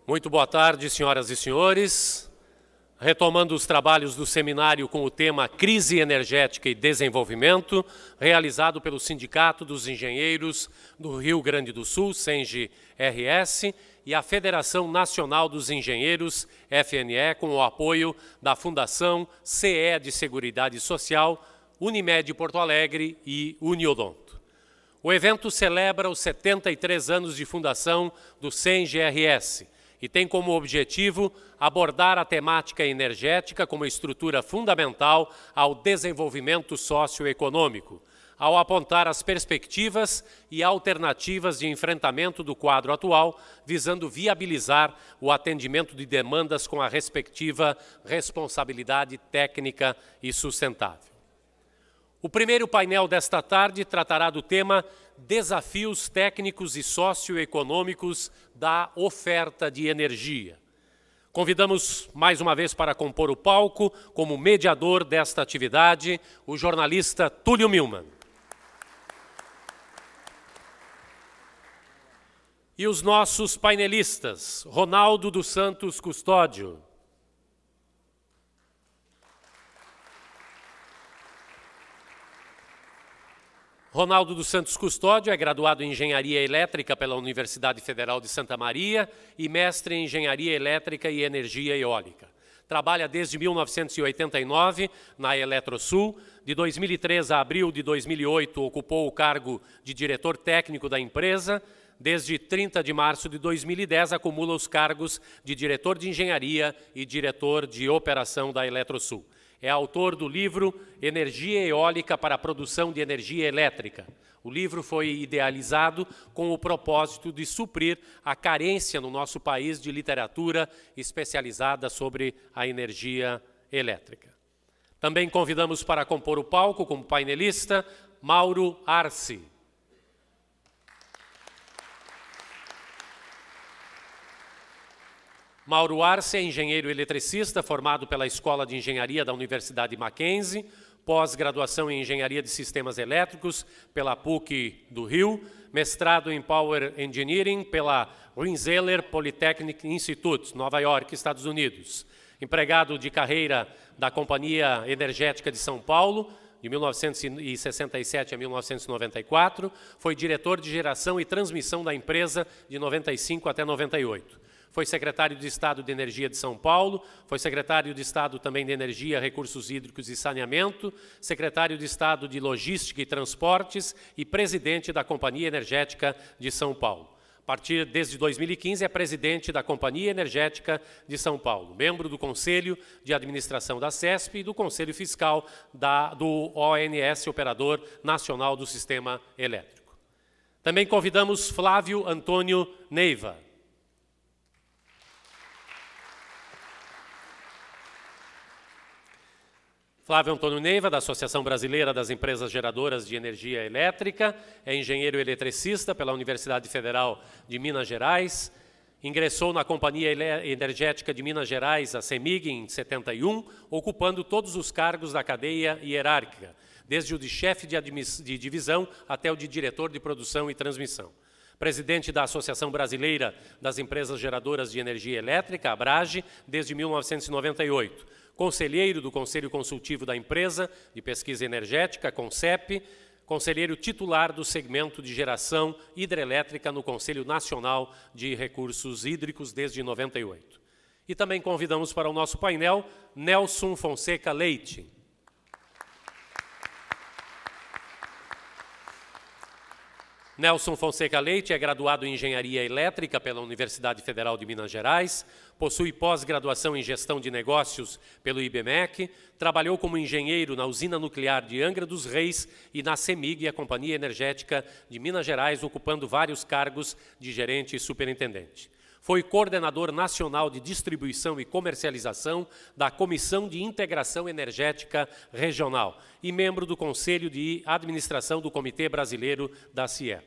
Muito boa tarde, senhoras e senhores. Retomando os trabalhos do seminário com o tema Crise Energética e Desenvolvimento, realizado pelo Sindicato dos Engenheiros do Rio Grande do Sul, SENGE-RS, e a Federação Nacional dos Engenheiros, FNE, com o apoio da Fundação CE de Seguridade Social, Unimed Porto Alegre e Uniodonto. O evento celebra os 73 anos de fundação do SENGE-RS, e tem como objetivo abordar a temática energética como estrutura fundamental ao desenvolvimento socioeconômico, ao apontar as perspectivas e alternativas de enfrentamento do quadro atual, visando viabilizar o atendimento de demandas com a respectiva responsabilidade técnica e sustentável. O primeiro painel desta tarde tratará do tema Desafios técnicos e socioeconômicos da oferta de energia. Convidamos mais uma vez para compor o palco, como mediador desta atividade, o jornalista Túlio Milman. E os nossos painelistas, Ronaldo dos Santos Custódio. Ronaldo dos Santos Custódio é graduado em Engenharia Elétrica pela Universidade Federal de Santa Maria e mestre em Engenharia Elétrica e Energia Eólica. Trabalha desde 1989 na Eletrosul. De 2003 a abril de 2008 ocupou o cargo de diretor técnico da empresa. Desde 30 de março de 2010 acumula os cargos de diretor de engenharia e diretor de operação da Eletrosul. É autor do livro Energia Eólica para a Produção de Energia Elétrica. O livro foi idealizado com o propósito de suprir a carência no nosso país de literatura especializada sobre a energia elétrica. Também convidamos para compor o palco como painelista Mauro Arce. Mauro Arce é engenheiro eletricista, formado pela Escola de Engenharia da Universidade Mackenzie, pós-graduação em Engenharia de Sistemas Elétricos pela PUC do Rio, mestrado em Power Engineering pela Rensselaer Polytechnic Institute, Nova York, Estados Unidos. Empregado de carreira da Companhia Energética de São Paulo, de 1967 a 1994, foi diretor de geração e transmissão da empresa de 95 até 98. Foi secretário de Estado de Energia de São Paulo, foi secretário de Estado também de Energia, Recursos Hídricos e Saneamento, secretário de Estado de Logística e Transportes e presidente da Companhia Energética de São Paulo. A partir desde 2015 é presidente da Companhia Energética de São Paulo, membro do Conselho de Administração da CESP e do Conselho Fiscal do ONS, Operador Nacional do Sistema Elétrico. Também convidamos Flávio Antônio Neiva. Flávio Antônio Neiva, da Associação Brasileira das Empresas Geradoras de Energia Elétrica, é engenheiro eletricista pela Universidade Federal de Minas Gerais, ingressou na Companhia Energética de Minas Gerais, a CEMIG, em 71, ocupando todos os cargos da cadeia hierárquica, desde o de chefe de divisão até o de diretor de produção e transmissão. Presidente da Associação Brasileira das Empresas Geradoras de Energia Elétrica, ABRAGE, desde 1998. Conselheiro do Conselho Consultivo da Empresa de Pesquisa Energética, CONCEP, conselheiro titular do segmento de geração hidrelétrica no Conselho Nacional de Recursos Hídricos desde 98. E também convidamos para o nosso painel Nelson Fonseca Leite. Nelson Fonseca Leite é graduado em Engenharia Elétrica pela Universidade Federal de Minas Gerais, possui pós-graduação em Gestão de Negócios pelo IBMEC, trabalhou como engenheiro na Usina Nuclear de Angra dos Reis e na CEMIG, a Companhia Energética de Minas Gerais, ocupando vários cargos de gerente e superintendente. Foi coordenador nacional de distribuição e comercialização da Comissão de Integração Energética Regional e membro do Conselho de Administração do Comitê Brasileiro da CIE.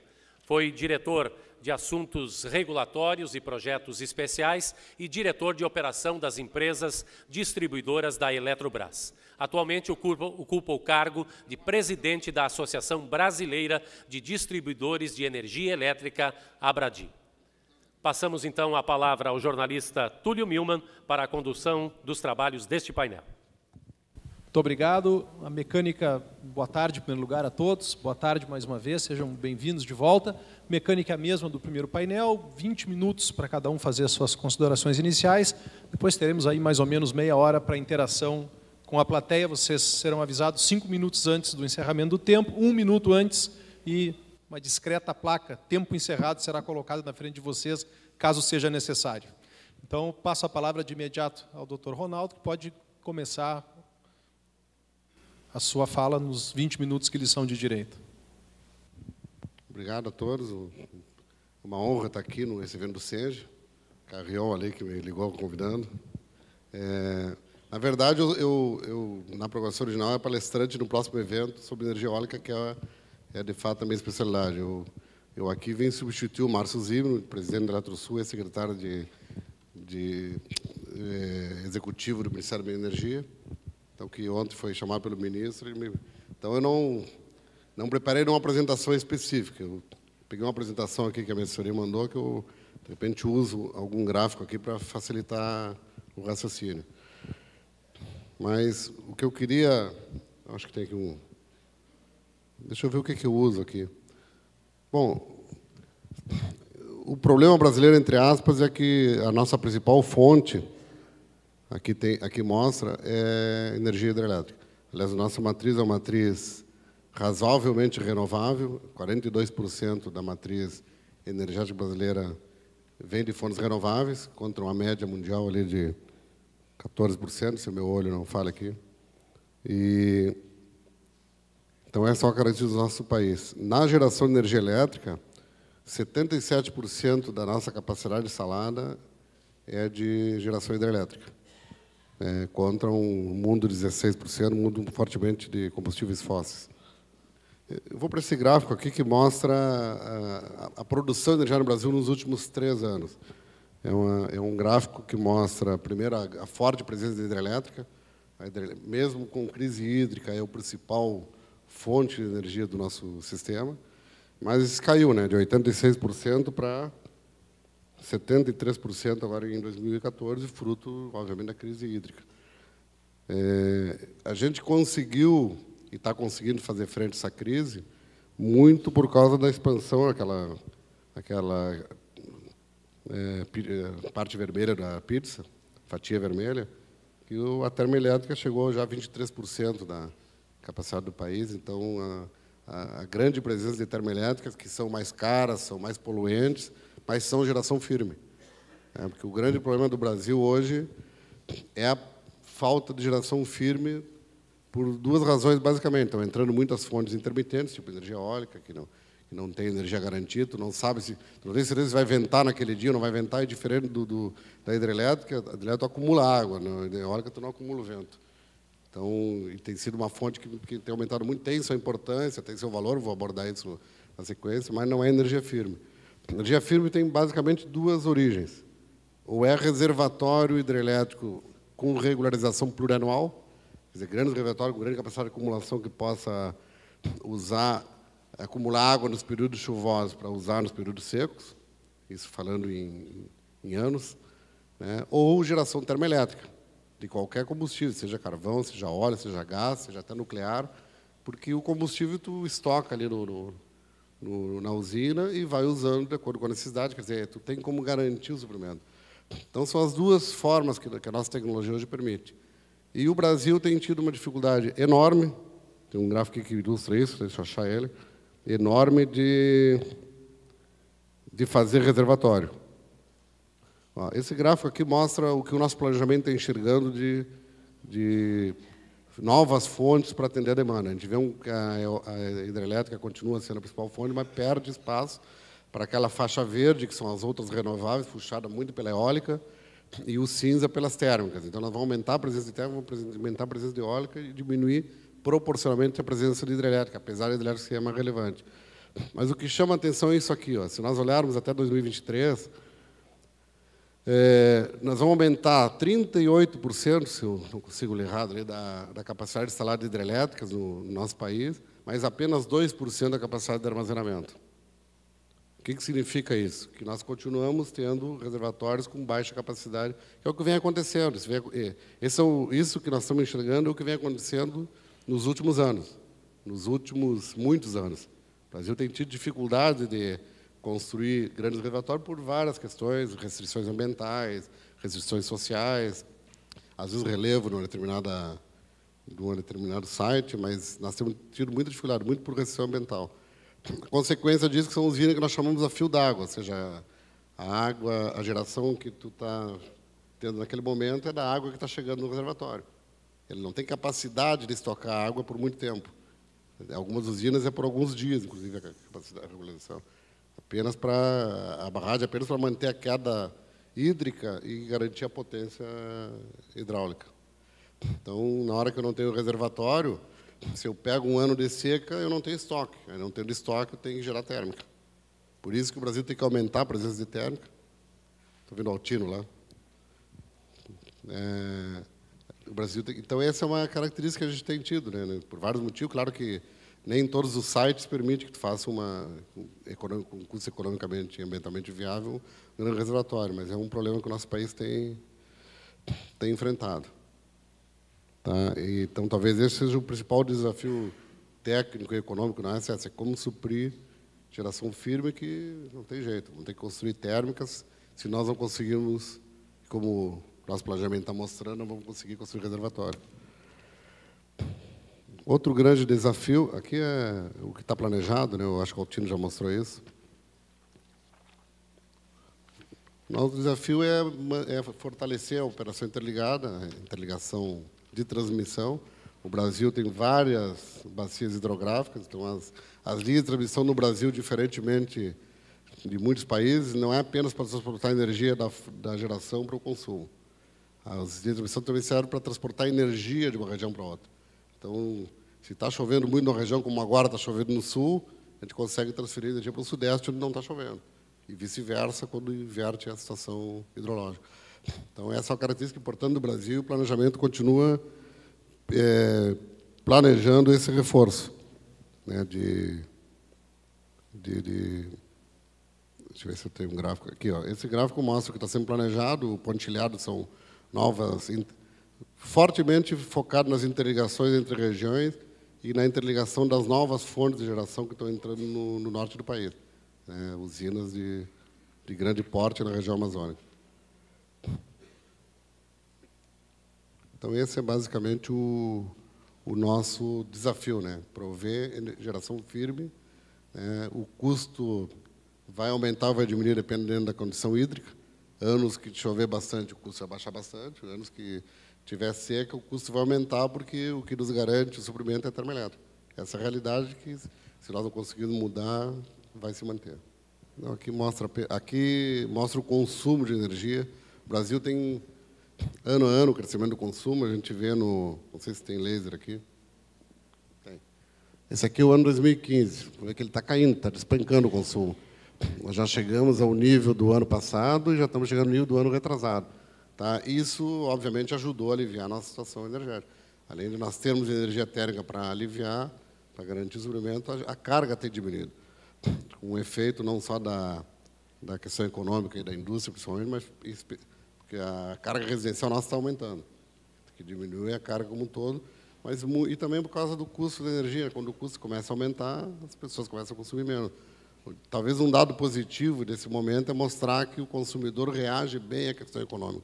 Foi diretor de Assuntos Regulatórios e Projetos Especiais e diretor de operação das empresas distribuidoras da Eletrobras. Atualmente ocupa o cargo de presidente da Associação Brasileira de Distribuidores de Energia Elétrica, ABRADI. Passamos, então, a palavra ao jornalista Túlio Milman para a condução dos trabalhos deste painel. Muito obrigado. A mecânica, boa tarde, em primeiro lugar, a todos. Boa tarde mais uma vez, sejam bem-vindos de volta. Mecânica é a mesma do primeiro painel, 20 minutos para cada um fazer as suas considerações iniciais. Depois teremos aí mais ou menos meia hora para interação com a plateia. Vocês serão avisados 5 minutos antes do encerramento do tempo, 1 minuto antes, e uma discreta placa, tempo encerrado, será colocada na frente de vocês, caso seja necessário. Então, passo a palavra de imediato ao Dr. Ronaldo, que pode começar a sua fala nos 20 minutos que lhe são de direito. Obrigado a todos. Uma honra estar aqui nesse evento do SENGE. Carrion ali que me ligou convidando. Na verdade, eu na programação original, é palestrante no próximo evento sobre energia eólica, que é de fato a minha especialidade. Eu aqui venho substituir o Márcio Zimmer, presidente da Eletrosul e secretário de executivo do Ministério da Energia, então, que ontem foi chamado pelo ministro. Então, eu não preparei uma apresentação específica. Eu peguei uma apresentação aqui que a minha assessoria mandou, que eu, de repente, uso algum gráfico aqui para facilitar o raciocínio. Mas o que eu queria... Acho que tem aqui um... Deixa eu ver o que eu uso aqui. Bom, o problema brasileiro, entre aspas, é que a nossa principal fonte, aqui mostra, é energia hidrelétrica. Aliás, a nossa matriz é uma matriz razoavelmente renovável, 42% da matriz energética brasileira vem de fontes renováveis, contra uma média mundial ali de 14%, se o meu olho não falha aqui. Então, essa é a característica do nosso país. Na geração de energia elétrica, 77% da nossa capacidade instalada é de geração hidrelétrica, contra um mundo de 16%, um mundo fortemente de combustíveis fósseis. Eu vou para esse gráfico aqui que mostra a produção de energia no Brasil nos últimos 3 anos. É um gráfico que mostra, primeiro, a forte presença da hidrelétrica. Mesmo com crise hídrica, é o principal fonte de energia do nosso sistema, mas isso caiu, de 86% para 73% agora em 2014, fruto, obviamente, da crise hídrica. A gente conseguiu, e está conseguindo fazer frente a essa crise, muito por causa da expansão, aquela parte vermelha da pizza, fatia vermelha, que a termoelétrica chegou já a 23% da capacidade do país. Então, a grande presença de termoelétricas, que são mais caras, são mais poluentes, mas são geração firme. Porque o grande problema do Brasil hoje é a falta de geração firme por 2 razões, basicamente. Estão entrando muitas fontes intermitentes, tipo energia eólica, que não tem energia garantida, tu não sabe se... Tu não tem certeza se vai ventar naquele dia ou não vai ventar, é diferente da hidrelétrica. A hidrelétrica tu acumula água, na eólica tu não acumula o vento. Então, e tem sido uma fonte que tem aumentado muito, tem sua importância, tem seu valor, vou abordar isso na sequência, mas não é energia firme. Energia firme tem basicamente 2 origens. Ou é reservatório hidrelétrico com regularização plurianual, quer dizer, grandes reservatórios com grande capacidade de acumulação que possa acumular água nos períodos chuvosos para usar nos períodos secos, isso falando em anos, ou geração termoelétrica, de qualquer combustível, seja carvão, seja óleo, seja gás, seja até nuclear, porque o combustível tu estoca ali na usina e vai usando de acordo com a necessidade, quer dizer, tu tem como garantir o suprimento. Então, são as 2 formas que a nossa tecnologia hoje permite. E o Brasil tem tido uma dificuldade enorme, tem um gráfico aqui que ilustra isso, deixa eu achar ele, enorme de fazer reservatório. Esse gráfico aqui mostra o que o nosso planejamento está enxergando de novas fontes para atender a demanda. A gente vê que a hidrelétrica continua sendo a principal fonte, mas perde espaço para aquela faixa verde, que são as outras renováveis, puxada muito pela eólica, e o cinza pelas térmicas. Então, nós vamos aumentar a presença de térmica, vamos aumentar a presença de eólica e diminuir proporcionalmente a presença de hidrelétrica, apesar da hidrelétrica ser mais relevante. Mas o que chama a atenção é isso aqui. Se nós olharmos até 2023, nós vamos aumentar 38%, se eu não consigo ler errado, ali, da capacidade instalada de hidrelétricas no nosso país, mas apenas 2% da capacidade de armazenamento. O que significa isso? Que nós continuamos tendo reservatórios com baixa capacidade, que é o que vem acontecendo. Isso que nós estamos enxergando é o que vem acontecendo nos últimos anos, nos últimos muitos anos. O Brasil tem tido dificuldade de construir grandes reservatórios por várias questões, restrições ambientais, restrições sociais, às vezes relevo num determinado site, mas nós temos tido muita dificuldade, muito por restrição ambiental. A consequência disso são usinas que nós chamamos a fio d'água, ou seja, a geração que tu está tendo naquele momento é da água que está chegando no reservatório. Ele não tem capacidade de estocar água por muito tempo. Algumas usinas é por alguns dias, inclusive, a capacidade de regularização. A barragem apenas para manter a queda hídrica e garantir a potência hidráulica. Então, na hora que eu não tenho reservatório, se eu pego um ano de seca, eu não tenho estoque. Eu não tendo estoque, eu tenho que gerar térmica. Por isso que o Brasil tem que aumentar a presença de térmica. Estou vendo o Altino lá. O Brasil então, essa é uma característica que a gente tem tido, né? Por vários motivos. Claro que nem todos os sites permitem que tu faça um custo economicamente e ambientalmente viável um grande reservatório, mas é um problema que o nosso país tem enfrentado. Tá? Então, talvez esse seja o principal desafio técnico e econômico na SS, é como suprir geração firme, que não tem jeito. Vamos ter que construir térmicas. Se nós não conseguirmos, como o nosso planejamento está mostrando, não vamos conseguir construir reservatório. Outro grande desafio, aqui é o que está planejado, né? Eu acho que o Altino já mostrou isso. Nosso desafio é fortalecer a operação interligada, a interligação de transmissão. O Brasil tem várias bacias hidrográficas, então as linhas de transmissão no Brasil, diferentemente de muitos países, não é apenas para transportar energia da geração para o consumo. As linhas de transmissão também servem para transportar energia de uma região para outra. Então, se está chovendo muito numa região, como agora está chovendo no sul, a gente consegue transferir energia para o sudeste, onde não está chovendo. E vice-versa, quando inverte a situação hidrológica. Então, essa é uma característica importante do Brasil. O planejamento continua planejando esse reforço, né, deixa eu ver se eu tenho um gráfico aqui. Ó. Esse gráfico mostra o que está sendo planejado. O pontilhado são novas, fortemente focado nas interligações entre regiões e na interligação das novas fontes de geração que estão entrando no norte do país. Né, usinas de grande porte na região amazônica. Então, esse é basicamente o nosso desafio, né? Prover geração firme. Né? O custo vai aumentar ou vai diminuir dependendo da condição hídrica. Anos que chover bastante, o custo vai baixar bastante. Anos que tiver seca, o custo vai aumentar, porque o que nos garante o suprimento é a termoelétrica. Essa é a realidade que, se nós não conseguirmos mudar, vai se manter. Então, aqui mostra o consumo de energia. O Brasil tem, ano a ano, o crescimento do consumo. A gente vê no... Não sei se tem laser aqui. Tem. Esse aqui é o ano 2015. Vamos ver que ele está caindo, está despencando o consumo. Nós já chegamos ao nível do ano passado e já estamos chegando ao nível do ano retrasado. Tá? Isso, obviamente, ajudou a aliviar a nossa situação energética. Além de nós termos energia térmica para aliviar, para garantir o suprimento, a carga tem diminuído. Com um efeito não só da questão econômica e da indústria, principalmente, mas porque a carga residencial nossa está aumentando, que diminui a carga como um todo, mas e também por causa do custo da energia. Quando o custo começa a aumentar, as pessoas começam a consumir menos. Talvez um dado positivo desse momento é mostrar que o consumidor reage bem à questão econômica.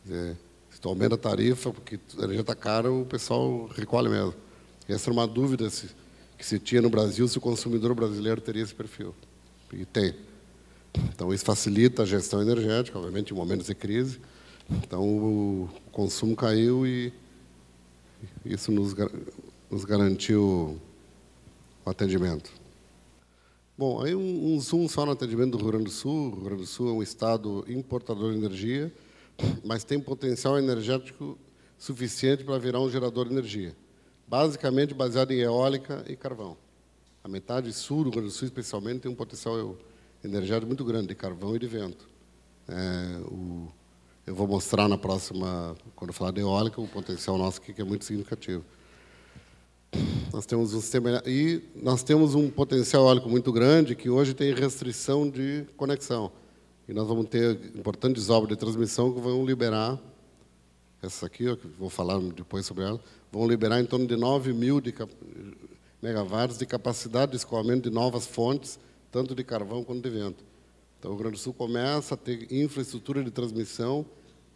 Quer dizer, se tu aumenta a tarifa porque a energia está cara, o pessoal recolhe mesmo. Essa era uma dúvida que se tinha no Brasil, se o consumidor brasileiro teria esse perfil. E tem. Então, isso facilita a gestão energética, obviamente, em momentos de crise. Então, o consumo caiu e isso nos garantiu o atendimento. Bom, aí um zoom só no atendimento do Rio Grande do Sul. O Rio Grande do Sul é um estado importador de energia, mas tem potencial energético suficiente para virar um gerador de energia, basicamente baseado em eólica e carvão. A metade sul do Rio Grande do Sul, especialmente, tem um potencial energético muito grande, de carvão e de vento. Eu vou mostrar na próxima, quando eu falar de eólica, o potencial nosso aqui, que é muito significativo. Nós temos um sistema, e nós temos um potencial eólico muito grande que hoje tem restrição de conexão. E nós vamos ter importantes obras de transmissão que vão liberar, essa aqui, ó, que vou falar depois sobre ela, vão liberar em torno de 9.000 megawatts de capacidade de escoamento de novas fontes, tanto de carvão quanto de vento. Então, o Rio Grande do Sul começa a ter infraestrutura de transmissão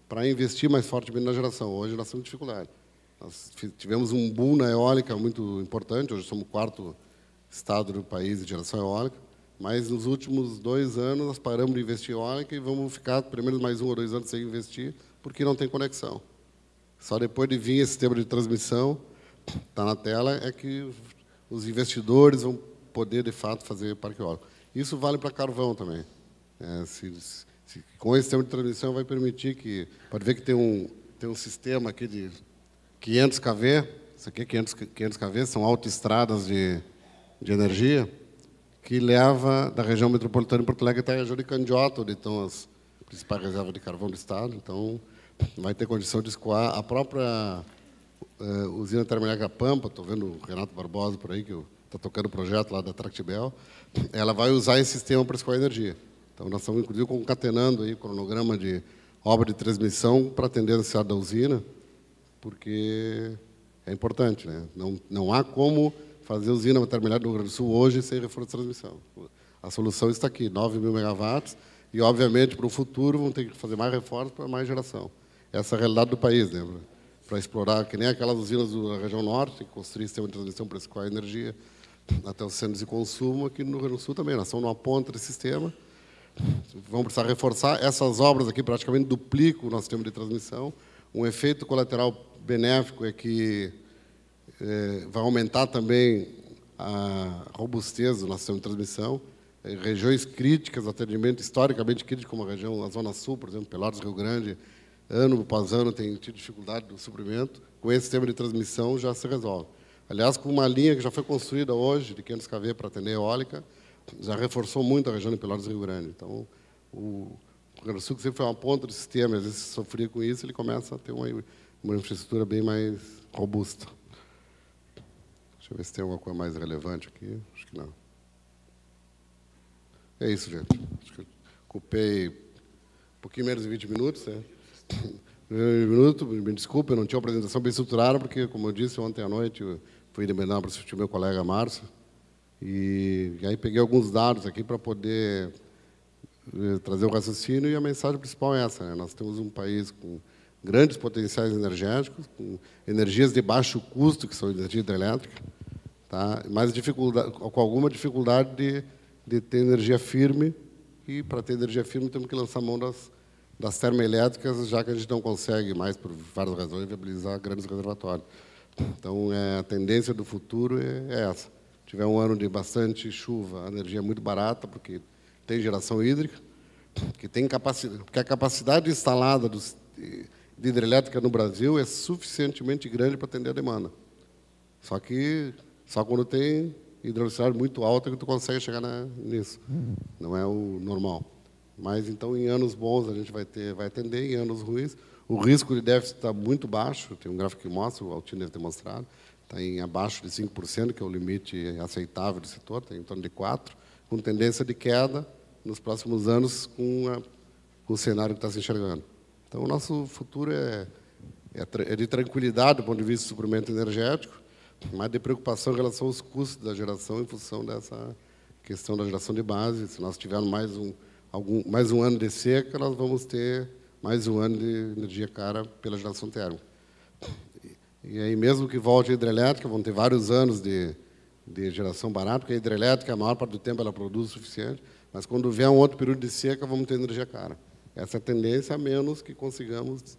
para investir mais fortemente na geração. Hoje nós temos dificuldade. Nós tivemos um boom na eólica muito importante, hoje somos o 4º estado do país de geração eólica, mas nos últimos 2 anos nós paramos de investir em eólica e vamos ficar pelo menos mais 1 ou 2 anos sem investir, porque não tem conexão. Só depois de vir esse sistema de transmissão, está na tela, é que os investidores vão poder, de fato, fazer parque eólico. Isso vale para carvão também. Com esse sistema de transmissão vai permitir que... Pode ver que tem um sistema aqui de 500 kV, isso aqui é 500 kV, são autoestradas de energia, que leva da região metropolitana de Porto Alegre até a região de Candiota, onde estão as principais reservas de carvão do Estado. Então, vai ter condição de escoar. A própria usina termoelétrica Pampa, estou vendo o Renato Barbosa por aí, que está tocando o projeto lá da Tractibel, ela vai usar esse sistema para escoar energia. Então, nós estamos, inclusive, concatenando aí o cronograma de obra de transmissão para atender a necessidade da usina, porque é importante, né? Não há como fazer usina termoelétrica no Rio Grande do Sul hoje sem reforço de transmissão. A solução está aqui, 9.000 megawatts, e, obviamente, para o futuro, vão ter que fazer mais reforço para mais geração. Essa é a realidade do país, né? Para explorar, que nem aquelas usinas da região norte, que construir sistema de transmissão para escoar energia até os centros de consumo, aqui no Rio Grande do Sul também. Nós estamos numa ponta desse sistema, vamos precisar reforçar. Essas obras aqui praticamente duplicam o nosso sistema de transmissão. Um efeito colateral benéfico é que vai aumentar também a robustez do nosso sistema de transmissão. Regiões críticas, atendimento historicamente crítico, como a Zona Sul, por exemplo, Pelotas, Rio Grande, ano após ano tem tido dificuldade do suprimento. Com esse sistema de transmissão já se resolve. Aliás, com uma linha que já foi construída hoje, de 500 kV para atender a eólica, já reforçou muito a região de Pelotas e Rio Grande. Então, o Rio Grande do Sul, que sempre foi uma ponta do sistema, às vezes sofria com isso, ele começa a ter uma infraestrutura bem mais robusta. Deixa eu ver se tem alguma coisa mais relevante aqui. Acho que não. É isso, gente. Acho que eu ocupei um pouquinho menos de 20 minutos, né? Me desculpe, eu não tinha uma apresentação bem estruturada, porque, como eu disse, ontem à noite eu fui de Menor para assistir meu colega Márcio, e aí peguei alguns dados aqui para poder trazer o raciocínio, e a mensagem principal é essa, né? Nós temos um país com grandes potenciais energéticos, com energias de baixo custo, que são energia hidrelétrica, tá? Mas com alguma dificuldade de ter energia firme, e para ter energia firme temos que lançar mão das termoelétricas, já que a gente não consegue mais, por várias razões, viabilizar grandes reservatórios. Então, a tendência do futuro é essa. Se tiver um ano de bastante chuva, a energia é muito barata, porque tem geração hídrica, porque a capacidade instalada de hidrelétrica no Brasil é suficientemente grande para atender a demanda. Só quando tem hidroelectricidade muito alta que tu consegue chegar nisso. Não é o normal. Mas, então, em anos bons, a gente vai atender, em anos ruins, o risco de déficit está muito baixo, tem um gráfico que mostra, o Altino deve ter mostrado, está em abaixo de 5%, que é o limite aceitável do setor, está em torno de 4%, com tendência de queda nos próximos anos com o cenário que está se enxergando. Então, o nosso futuro é de tranquilidade do ponto de vista do suprimento energético, mas de preocupação em relação aos custos da geração em função dessa questão da geração de base. Se nós tivermos mais um ano de seca, nós vamos ter mais um ano de energia cara pela geração térmica. E aí, mesmo que volte a hidrelétrica, vão ter vários anos de geração barata, porque a hidrelétrica, a maior parte do tempo, ela produz o suficiente, mas quando vier um outro período de seca, vamos ter energia cara. Essa é a tendência, a menos que consigamos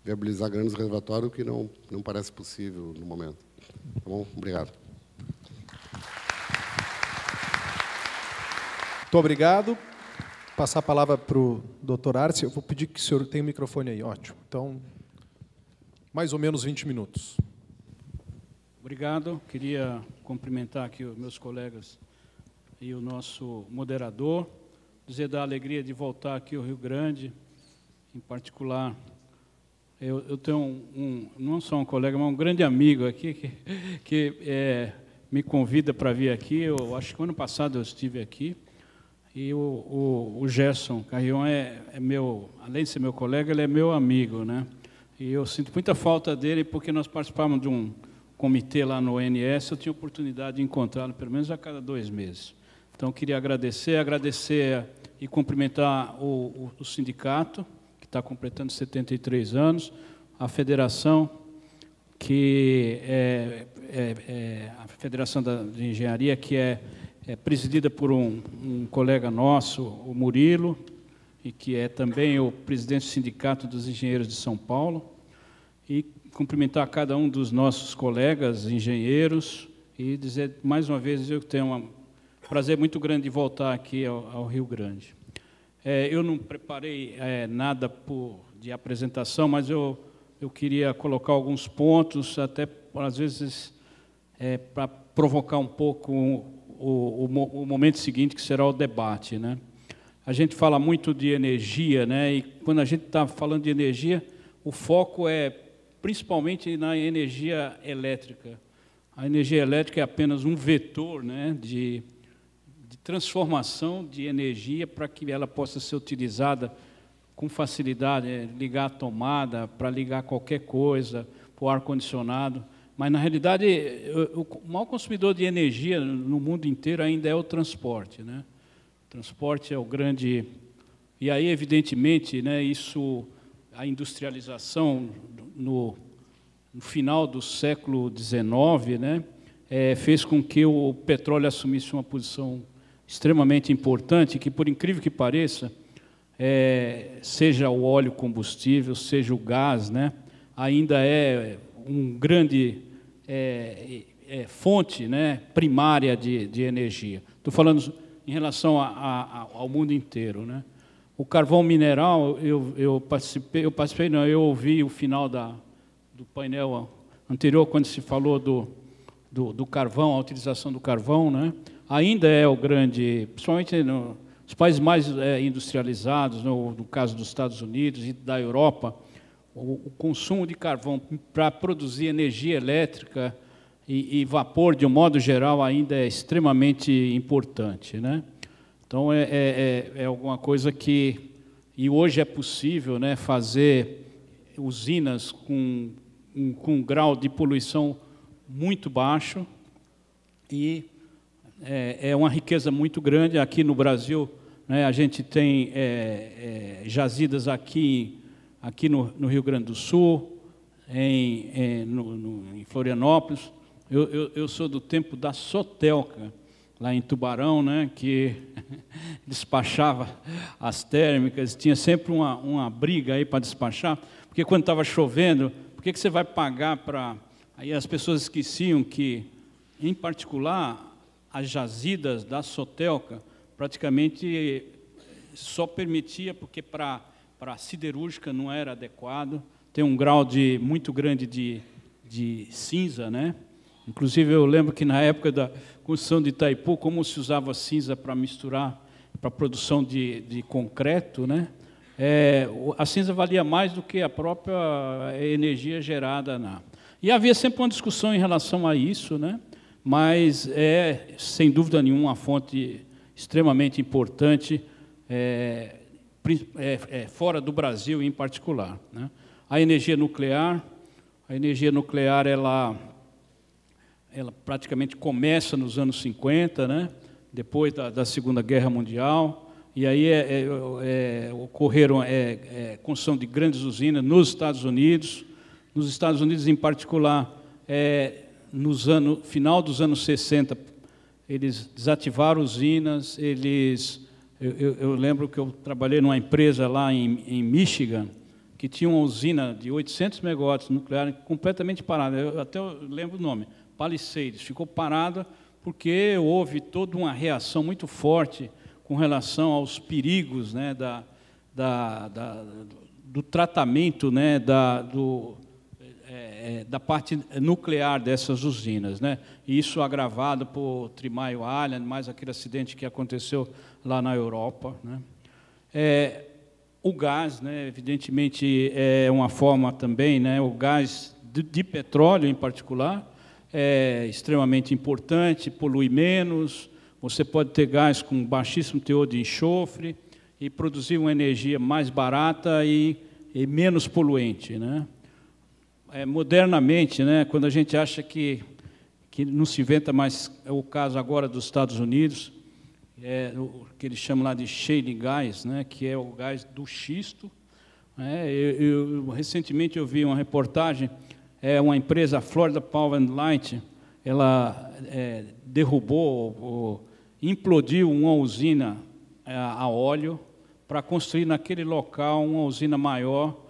viabilizar grandes reservatórios, o que não parece possível no momento. Tá bom? Obrigado. Muito obrigado. Passar a palavra para o Dr. Arce. Eu vou pedir que o senhor tenha o microfone aí. Ótimo. Então, mais ou menos 20 minutos. Obrigado. Queria cumprimentar aqui os meus colegas e o nosso moderador, dizer da alegria de voltar aqui ao Rio Grande, em particular Eu tenho não só um colega, mas um grande amigo aqui que me convida para vir aqui. Eu acho que ano passado eu estive aqui. E o Gerson Carrion além de ser meu colega, ele é meu amigo, né? E eu sinto muita falta dele, porque nós participamos de um comitê lá no ONS, eu tinha oportunidade de encontrá-lo pelo menos a cada 2 meses. Então, eu queria agradecer e cumprimentar o sindicato, que está completando 73 anos, a federação, que a Federação de Engenharia, que é presidida por um colega nosso, o Murilo, e que é também o presidente do Sindicato dos Engenheiros de São Paulo, e cumprimentar cada um dos nossos colegas engenheiros e dizer, mais uma vez, eu tenho um prazer muito grande de voltar aqui ao Rio Grande. Eu não preparei nada de apresentação, mas eu queria colocar alguns pontos, até, às vezes, para provocar um pouco o momento seguinte, que será o debate, né? A gente fala muito de energia, né? E quando a gente está falando de energia, o foco é principalmente na energia elétrica. A energia elétrica é apenas um vetor, né, de transformação de energia para que ela possa ser utilizada com facilidade, ligar a tomada, para ligar qualquer coisa, para o ar-condicionado. Mas, na realidade, o maior consumidor de energia no mundo inteiro ainda é o transporte, né? O transporte é o grande... E aí, evidentemente, né, a industrialização no final do século XIX, né, fez com que o petróleo assumisse uma posição extremamente importante, que, por incrível que pareça, seja o óleo combustível, seja o gás, né, ainda é um grande fonte, né, primária de energia. Estou falando em relação ao mundo inteiro, né? O carvão mineral, eu ouvi o final do painel anterior, quando se falou do carvão, a utilização do carvão, né? Ainda é o grande, principalmente nos países mais industrializados, no caso dos Estados Unidos e da Europa, o consumo de carvão para produzir energia elétrica e vapor, de um modo geral, ainda é extremamente importante, né? Então, é alguma coisa que... E hoje é possível, né, fazer usinas com um grau de poluição muito baixo, e é uma riqueza muito grande. Aqui no Brasil, né, a gente tem jazidas aqui no Rio Grande do Sul, em Florianópolis. Eu sou do tempo da Sotelca, lá em Tubarão, né, que despachava as térmicas, tinha sempre uma briga aí para despachar, porque quando estava chovendo, por que você vai pagar para... Aí as pessoas esqueciam que, em particular, as jazidas da Sotelca praticamente só permitia, porque para a siderúrgica não era adequado, tem um grau muito grande de cinza, né? Inclusive, eu lembro que, na época da construção de Itaipu, como se usava cinza para misturar para a produção de concreto, né? A cinza valia mais do que a própria energia gerada E havia sempre uma discussão em relação a isso, né? Mas sem dúvida nenhuma, uma fonte extremamente importante, fora do Brasil em particular, né? A energia nuclear, ela praticamente começa nos anos 50, né? Depois da Segunda Guerra Mundial, e aí ocorreram construção de grandes usinas nos Estados Unidos em particular, no final dos anos 60, eles desativaram usinas, eu lembro que eu trabalhei numa empresa lá em Michigan, que tinha uma usina de 800 megawatts nuclear completamente parada, eu até lembro o nome, Palisades, ficou parada porque houve toda uma reação muito forte com relação aos perigos, né, do tratamento, né, da parte nuclear dessas usinas, né? E isso agravado por Three Mile Island, mais aquele acidente que aconteceu lá na Europa, né? o gás, né, evidentemente, é uma forma também, né, o gás de petróleo, em particular, é extremamente importante, polui menos, você pode ter gás com baixíssimo teor de enxofre e produzir uma energia mais barata e menos poluente, né? Modernamente, né, quando a gente acha que não se inventa mais, é o caso agora dos Estados Unidos, o que eles chamam lá de shale gas, né, que é o gás do xisto. Recentemente eu vi uma reportagem, uma empresa, Florida Power and Light, ela derrubou, implodiu uma usina a óleo para construir naquele local uma usina maior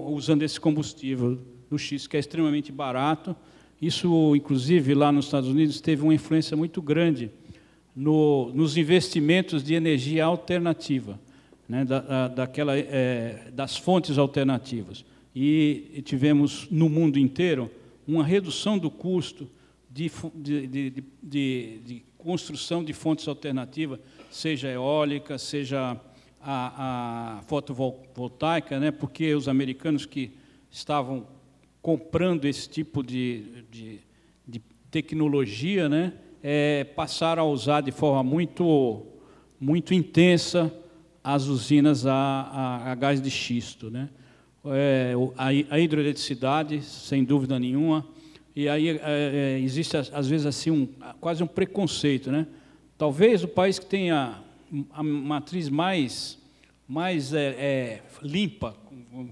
usando esse combustível do xisto, que é extremamente barato. Isso, inclusive, lá nos Estados Unidos, teve uma influência muito grande nos investimentos de energia alternativa, né, das fontes alternativas. E tivemos, no mundo inteiro, uma redução do custo de construção de fontes alternativas, seja eólica, seja a fotovoltaica, né, porque os americanos que estavam comprando esse tipo de tecnologia, né, passaram a usar de forma muito intensa as usinas a gás de xisto, né? A hidroeletricidade, sem dúvida nenhuma, e aí existe, às vezes, assim, quase um preconceito, né? Talvez o país que tenha a matriz mais limpa,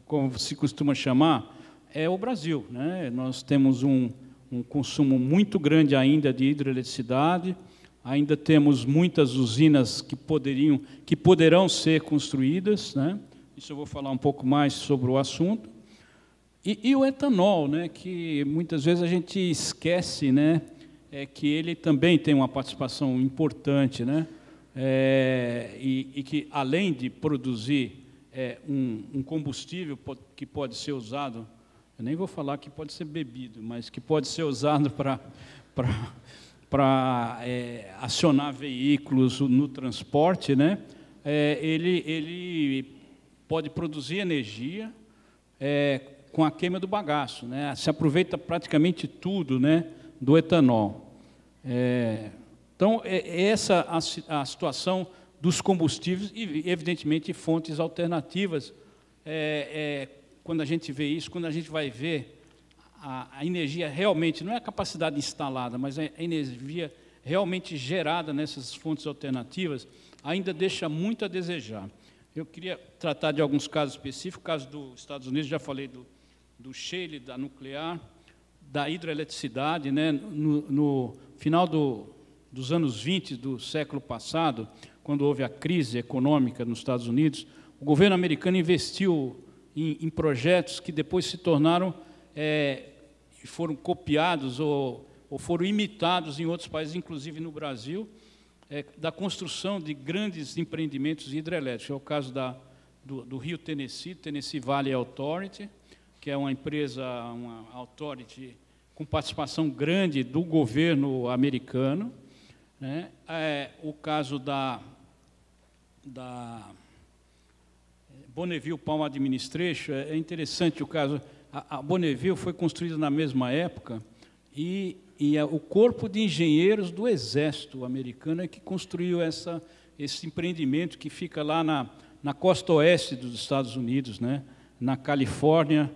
como se costuma chamar, é o Brasil, né? Nós temos um consumo muito grande ainda de hidroeletricidade, ainda temos muitas usinas que poderão ser construídas, né? Isso eu vou falar um pouco mais sobre o assunto. E o etanol, né, que muitas vezes a gente esquece, né, que ele também tem uma participação importante, né, e que, além de produzir um combustível que pode ser usado, eu nem vou falar que pode ser bebido, mas que pode ser usado para acionar veículos no transporte, né, ele pode produzir energia com a queima do bagaço, né? Se aproveita praticamente tudo, né, do etanol. Então, essa a situação dos combustíveis e, evidentemente, fontes alternativas. Quando a gente vê isso, quando a gente vai ver a energia realmente, não é a capacidade instalada, mas a energia realmente gerada nessas fontes alternativas, ainda deixa muito a desejar. Eu queria tratar de alguns casos específicos, o caso dos Estados Unidos, já falei do shale, da nuclear, da hidroeletricidade, né? No final dos anos 20 do século passado, quando houve a crise econômica nos Estados Unidos, o governo americano investiu em projetos que depois se tornaram, foram copiados ou foram imitados em outros países, inclusive no Brasil, da construção de grandes empreendimentos hidrelétricos. É o caso do Rio Tennessee, Tennessee Valley Authority, que é uma empresa, uma authority com participação grande do governo americano, né? O caso da Bonneville Palm Administration é interessante. O caso, a Bonneville foi construída na mesma época e o corpo de engenheiros do Exército americano é que construiu esse empreendimento que fica lá na costa oeste dos Estados Unidos, né, na Califórnia,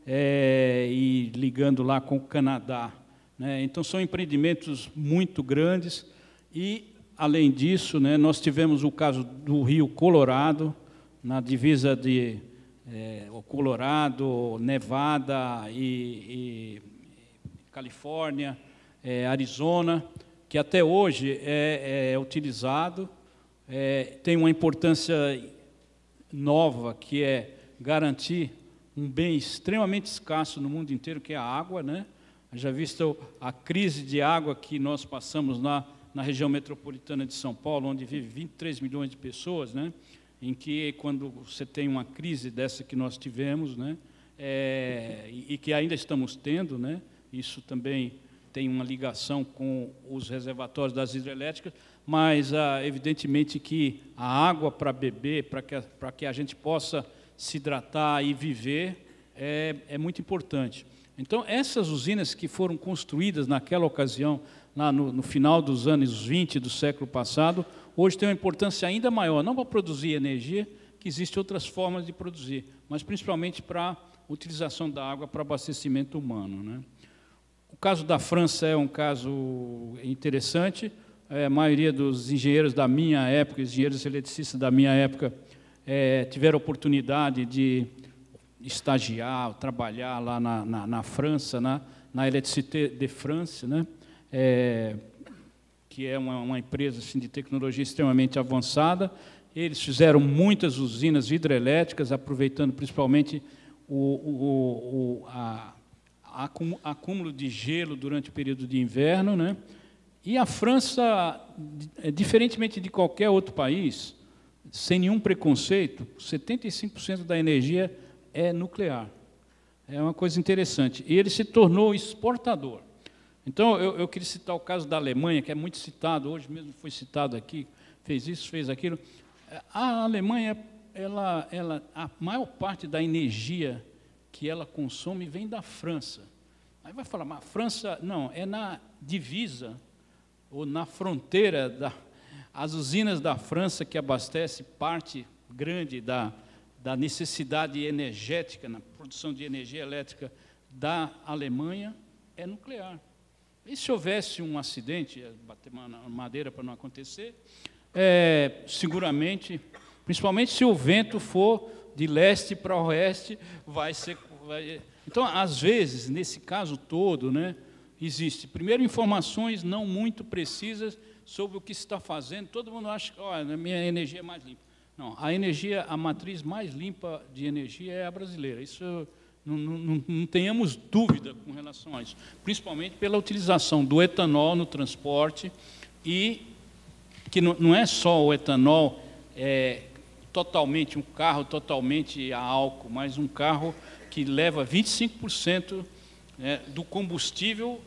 e ligando lá com o Canadá, né? Então, são empreendimentos muito grandes e, além disso, né, nós tivemos o caso do Rio Colorado, na divisa de Colorado, Nevada e Califórnia, Arizona, que até hoje é utilizado, tem uma importância nova, que é garantir um bem extremamente escasso no mundo inteiro, que é a água, né? Já visto a crise de água que nós passamos na região metropolitana de São Paulo, onde vive 23 milhões de pessoas, né? Em que, quando você tem uma crise dessa que nós tivemos, né, e que ainda estamos tendo, né, isso também tem uma ligação com os reservatórios das hidrelétricas, mas, evidentemente, que a água para beber, para que a gente possa se hidratar e viver, é muito importante. Então, essas usinas que foram construídas naquela ocasião, lá no final dos anos 20 do século passado, hoje têm uma importância ainda maior, não para produzir energia, que existem outras formas de produzir, mas principalmente para a utilização da água para abastecimento humano, né? O caso da França é um caso interessante. A maioria dos engenheiros da minha época, engenheiros eletricistas da minha época, tiveram oportunidade de estagiar, trabalhar lá na França, na Électricité de France, né? Que é uma empresa assim, de tecnologia extremamente avançada. Eles fizeram muitas usinas hidrelétricas, aproveitando principalmente o acúmulo de gelo durante o período de inverno, né? E a França, diferentemente de qualquer outro país, sem nenhum preconceito, 75% da energia é nuclear. É uma coisa interessante. E ele se tornou exportador. Então, eu queria citar o caso da Alemanha, que é muito citado, hoje mesmo foi citado aqui, fez isso, fez aquilo. A Alemanha, a maior parte da energia que ela consome vem da França. Aí vai falar, mas a França, não, é na divisa, ou na fronteira, as usinas da França que abastece parte grande da necessidade energética, na produção de energia elétrica da Alemanha, é nuclear. E se houvesse um acidente, bater madeira para não acontecer, seguramente, principalmente se o vento for de leste para oeste, vai ser... Então, às vezes, nesse caso todo, né, existe, primeiro, informações não muito precisas sobre o que se está fazendo. Todo mundo acha que a minha energia é mais limpa. Não, a matriz mais limpa de energia é a brasileira. Isso não tenhamos dúvida com relação a isso. Principalmente pela utilização do etanol no transporte e que não é só o etanol, totalmente um carro totalmente a álcool, mas um carro que leva 25% do combustível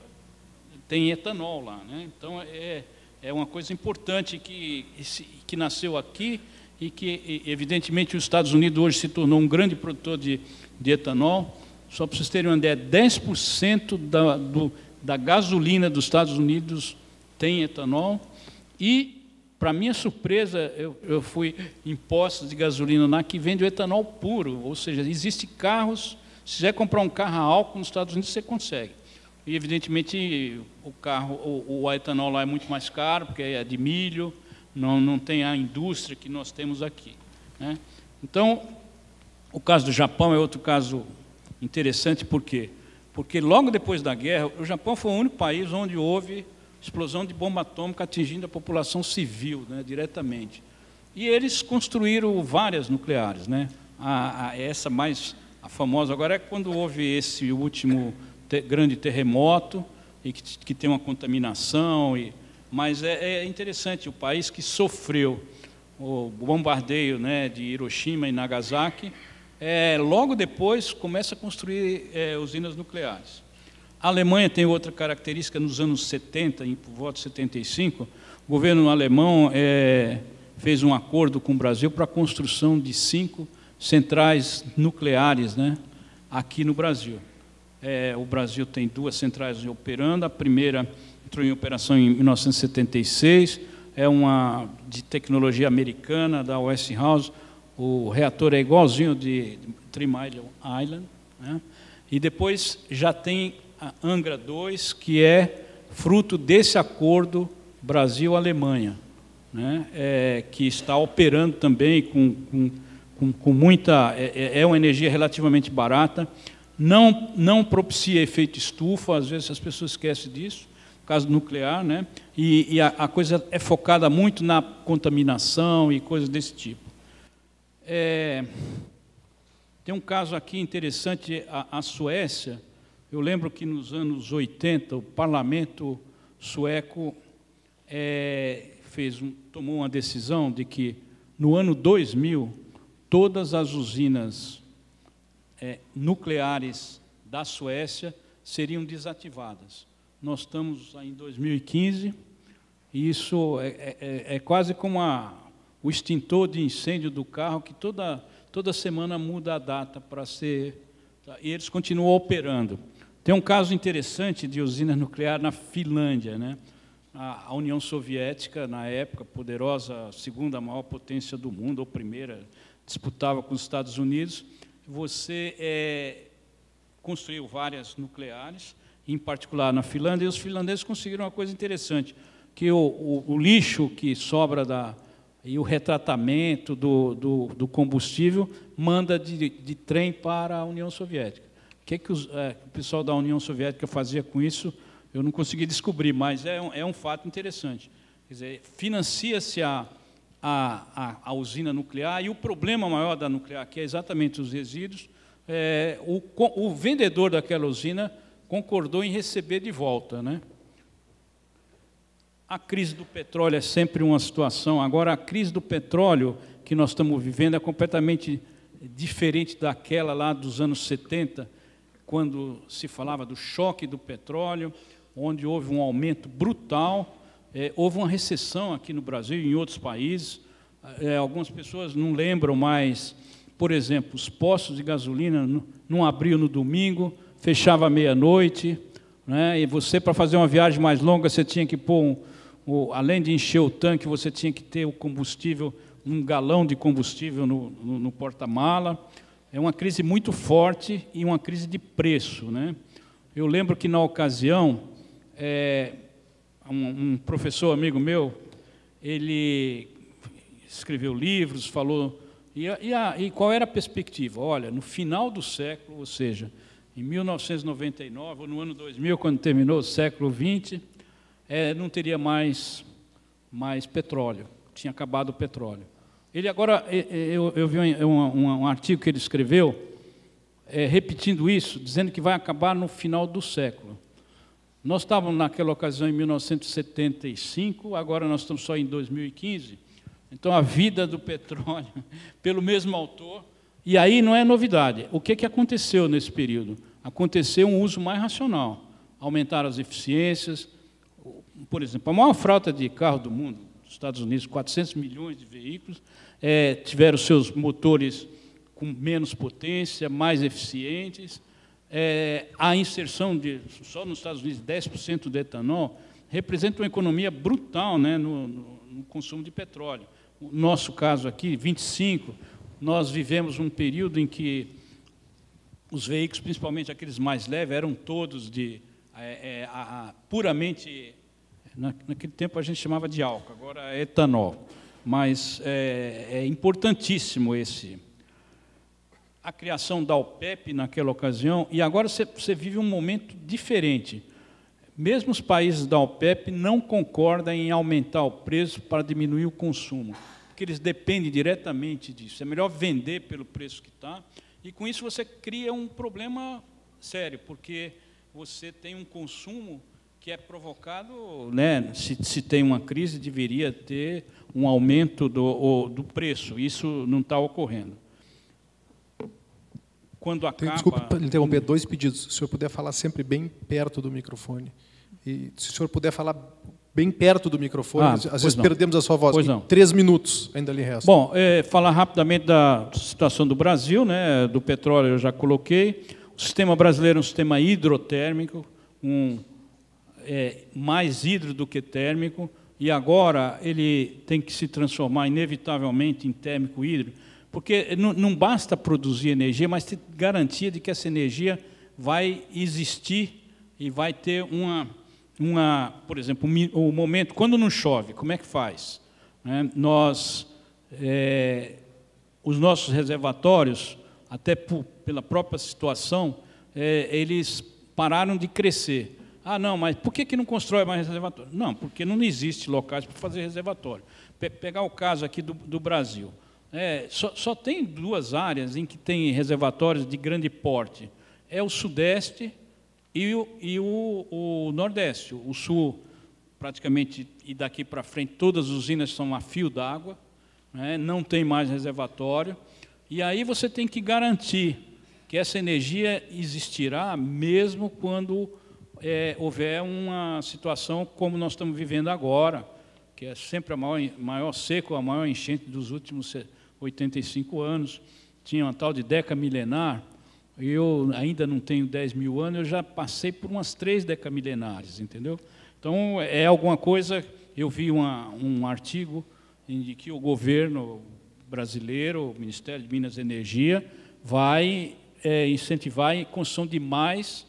tem etanol lá, né? Então é uma coisa importante que nasceu aqui e que evidentemente os Estados Unidos hoje se tornou um grande produtor de etanol. Só para vocês terem uma ideia, 10% da gasolina dos Estados Unidos tem etanol. E, para minha surpresa, eu fui em postos de gasolina lá que vende o etanol puro, ou seja, existem carros, se quiser comprar um carro a álcool nos Estados Unidos, você consegue. E, evidentemente, o etanol lá é muito mais caro, porque é de milho, não tem a indústria que nós temos aqui, né? Então, o caso do Japão é outro caso interessante, por quê? Porque logo depois da guerra, o Japão foi o único país onde houve explosão de bomba atômica atingindo a população civil, né, diretamente. E eles construíram várias nucleares, né? Essa mais a famosa agora é quando houve esse último grande terremoto e que tem uma contaminação. Mas é interessante, o país que sofreu o bombardeio, né, de Hiroshima e Nagasaki, logo depois começa a construir usinas nucleares. A Alemanha tem outra característica, nos anos 70, por volta de 75, o governo alemão fez um acordo com o Brasil para a construção de 5 centrais nucleares, né, aqui no Brasil. O Brasil tem 2 centrais operando, a primeira entrou em operação em 1976, é uma de tecnologia americana, da Westinghouse. O reator é igualzinho de Three Mile Island, né? E depois já tem a Angra 2, que é fruto desse acordo Brasil-Alemanha, né? Que está operando também com muita... É uma energia relativamente barata, não propicia efeito estufa, às vezes as pessoas esquecem disso, no caso nuclear, né? E a coisa é focada muito na contaminação e coisas desse tipo. Tem um caso aqui interessante, a Suécia. Eu lembro que nos anos 80, o parlamento sueco tomou uma decisão de que, no ano 2000, todas as usinas nucleares da Suécia seriam desativadas. nós estamos em 2015, e isso é quase como o extintor de incêndio do carro, que toda semana muda a data para ser... E eles continuam operando. Tem um caso interessante de usina nuclear na Finlândia, né? A União Soviética, na época, poderosa, segunda maior potência do mundo, ou primeira, disputava com os Estados Unidos. Você construiu várias nucleares, em particular na Finlândia, e os finlandeses conseguiram uma coisa interessante, que o lixo que sobra e o retratamento do combustível manda de trem para a União Soviética. O que o pessoal da União Soviética fazia com isso, eu não consegui descobrir, mas é um fato interessante. Quer dizer, financia-se a usina nuclear, e o problema maior da nuclear, que é exatamente os resíduos, o vendedor daquela usina concordou em receber de volta, né? A crise do petróleo é sempre uma situação. Agora, a crise do petróleo que nós estamos vivendo é completamente diferente daquela lá dos anos 70, quando se falava do choque do petróleo, onde houve um aumento brutal, houve uma recessão aqui no Brasil e em outros países. Algumas pessoas não lembram, mas, por exemplo, os postos de gasolina não abriam no domingo, fechava à meia-noite, né? E você, para fazer uma viagem mais longa, você tinha que pôr, além de encher o tanque, você tinha que ter o combustível, um galão de combustível no porta-mala. É uma crise muito forte e uma crise de preço, né? Eu lembro que, na ocasião, um professor amigo meu, ele escreveu livros, falou... E qual era a perspectiva? Olha, no final do século, ou seja, em 1999, ou no ano 2000, quando terminou o século XX, não teria mais petróleo, tinha acabado o petróleo. Ele agora, eu vi um artigo que ele escreveu, repetindo isso, dizendo que vai acabar no final do século. Nós estávamos naquela ocasião em 1975, agora nós estamos só em 2015, então a vida do petróleo, pelo mesmo autor, e aí não é novidade. O que aconteceu nesse período? Aconteceu um uso mais racional, aumentaram as eficiências. Por exemplo, a maior frota de carro do mundo, dos Estados Unidos, 400 milhões de veículos, tiveram seus motores com menos potência, mais eficientes. A inserção só nos Estados Unidos, 10% de etanol, representa uma economia brutal, né, no consumo de petróleo. No nosso caso aqui, 25%, nós vivemos um período em que os veículos, principalmente aqueles mais leves, eram todos puramente... Naquele tempo a gente chamava de álcool, agora é etanol. Mas é importantíssimo a criação da OPEP naquela ocasião, e agora você vive um momento diferente. Mesmo os países da OPEP não concordam em aumentar o preço para diminuir o consumo, porque eles dependem diretamente disso. É melhor vender pelo preço que está, e com isso você cria um problema sério, porque você tem um consumo que é provocado, né, se tem uma crise, deveria ter um aumento do preço. Isso não está ocorrendo. Quando acaba... Desculpa interromper, 2 pedidos. Se o senhor puder falar sempre bem perto do microfone. E se o senhor puder falar bem perto do microfone, às vezes perdemos a sua voz. Pois não. 3 minutos ainda lhe resta. Bom, falar rapidamente da situação do Brasil, né, do petróleo eu já coloquei. O sistema brasileiro é um sistema hidrotérmico, mais hidro do que térmico, e agora ele tem que se transformar inevitavelmente em térmico hídrico, porque não basta produzir energia, mas ter garantia de que essa energia vai existir e vai ter por exemplo, o momento, quando não chove, como é que faz? Os nossos reservatórios, até pela própria situação, eles pararam de crescer. Ah, não, mas por que não constrói mais reservatório? Não, porque não existe locais para fazer reservatório. Pegar o caso aqui do Brasil. Só tem 2 áreas em que tem reservatórios de grande porte. É o Sudeste e o Nordeste. O Sul, praticamente, e daqui para frente, todas as usinas são a fio d'água, né? Não tem mais reservatório. E aí você tem que garantir que essa energia existirá mesmo quando houver uma situação como nós estamos vivendo agora, que é sempre a maior seca, a maior enchente dos últimos 85 anos. Tinha uma tal de década milenar, eu ainda não tenho 10 mil anos, eu já passei por umas 3 décadas milenares, entendeu? Então, é alguma coisa. Eu vi um artigo em que o governo brasileiro, o Ministério de Minas e Energia, vai incentivar a construção de mais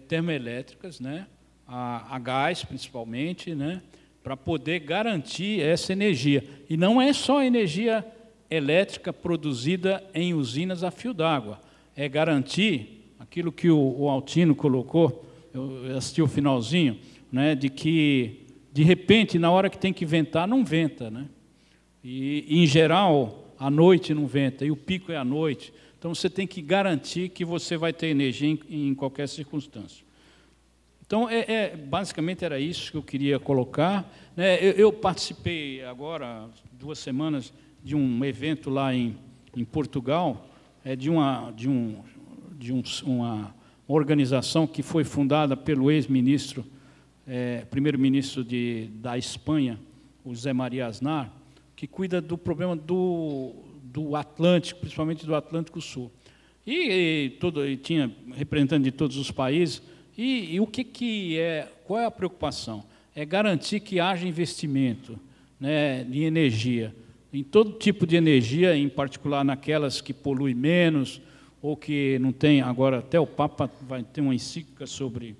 termoelétricas, né, a gás, principalmente, né, para poder garantir essa energia. E não é só energia elétrica produzida em usinas a fio d'água, é garantir aquilo que o Altino colocou, eu assisti o finalzinho, né, de que, de repente, na hora que tem que ventar, não venta, né? E, em geral, à noite não venta, e o pico é à noite. Então, você tem que garantir que você vai ter energia em qualquer circunstância. Então, basicamente, era isso que eu queria colocar. Eu participei agora, 2 semanas, de um evento lá em Portugal, de uma organização que foi fundada pelo ex-ministro, primeiro-ministro da Espanha, o José Maria Aznar, que cuida do problema do Atlântico, principalmente do Atlântico Sul. E tinha representantes de todos os países. E qual é a preocupação? É garantir que haja investimento, né, em energia, em todo tipo de energia, em particular naquelas que poluem menos, ou que não tem. Agora, até o Papa vai ter uma encíclica sobre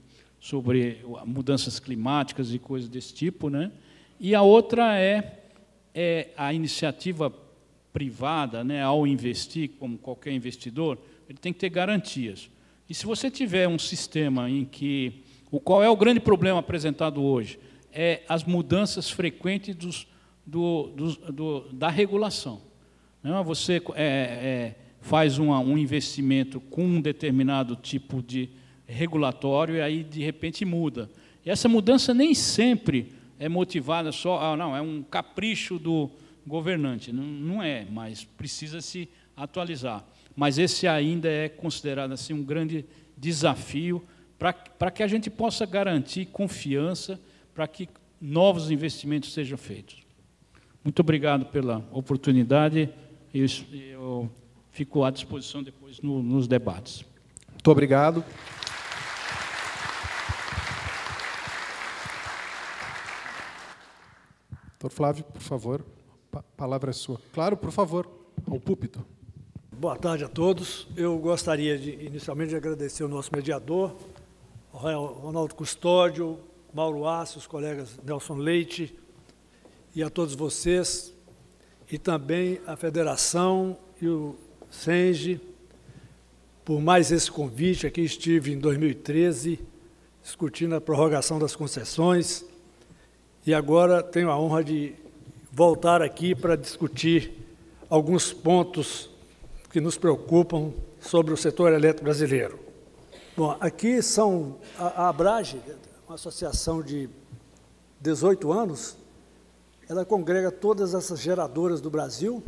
mudanças climáticas e coisas desse tipo, né? E a outra é a iniciativa privada, né, ao investir, como qualquer investidor, ele tem que ter garantias. E se você tiver um sistema em que... Qual é o grande problema apresentado hoje? É as mudanças frequentes da regulação. Não, você faz um investimento com um determinado tipo de regulatório e aí, de repente, muda. E essa mudança nem sempre é motivada só... não, é um capricho do governante. Não é, mas precisa se atualizar. Mas esse ainda é considerado assim, um grande desafio para que a gente possa garantir confiança para que novos investimentos sejam feitos. Muito obrigado pela oportunidade. Eu fico à disposição depois nos debates. Muito obrigado. Doutor Flávio, por favor, a palavra é sua. Claro, por favor, ao púlpito. Boa tarde a todos. Eu gostaria, inicialmente, de agradecer ao nosso mediador, ao Ronaldo Custódio, Mauro Assi, os colegas Nelson Leite, e a todos vocês, e também a Federação e o SENGE, por mais esse convite. Aqui estive em 2013, discutindo a prorrogação das concessões, e agora tenho a honra de voltar aqui para discutir alguns pontos que nos preocupam sobre o setor elétrico brasileiro. Bom, aqui a Abrage, uma associação de 18 anos, ela congrega todas essas geradoras do Brasil.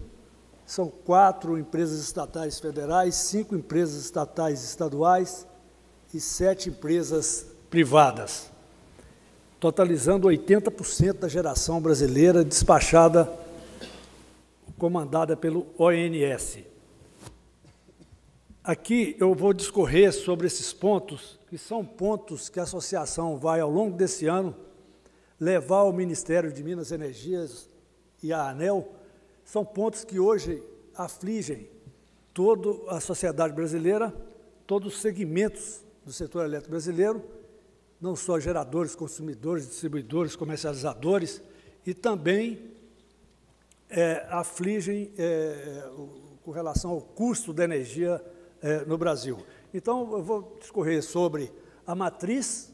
São 4 empresas estatais federais, 5 empresas estatais estaduais e 7 empresas privadas, totalizando 80% da geração brasileira despachada, comandada pelo ONS. Aqui eu vou discorrer sobre esses pontos, que são pontos que a associação vai, ao longo desse ano, levar ao Ministério de Minas e Energias e à ANEEL. São pontos que hoje afligem toda a sociedade brasileira, todos os segmentos do setor elétrico brasileiro, não só geradores, consumidores, distribuidores, comercializadores, e também afligem com relação ao custo da energia no Brasil. Então, eu vou discorrer sobre a matriz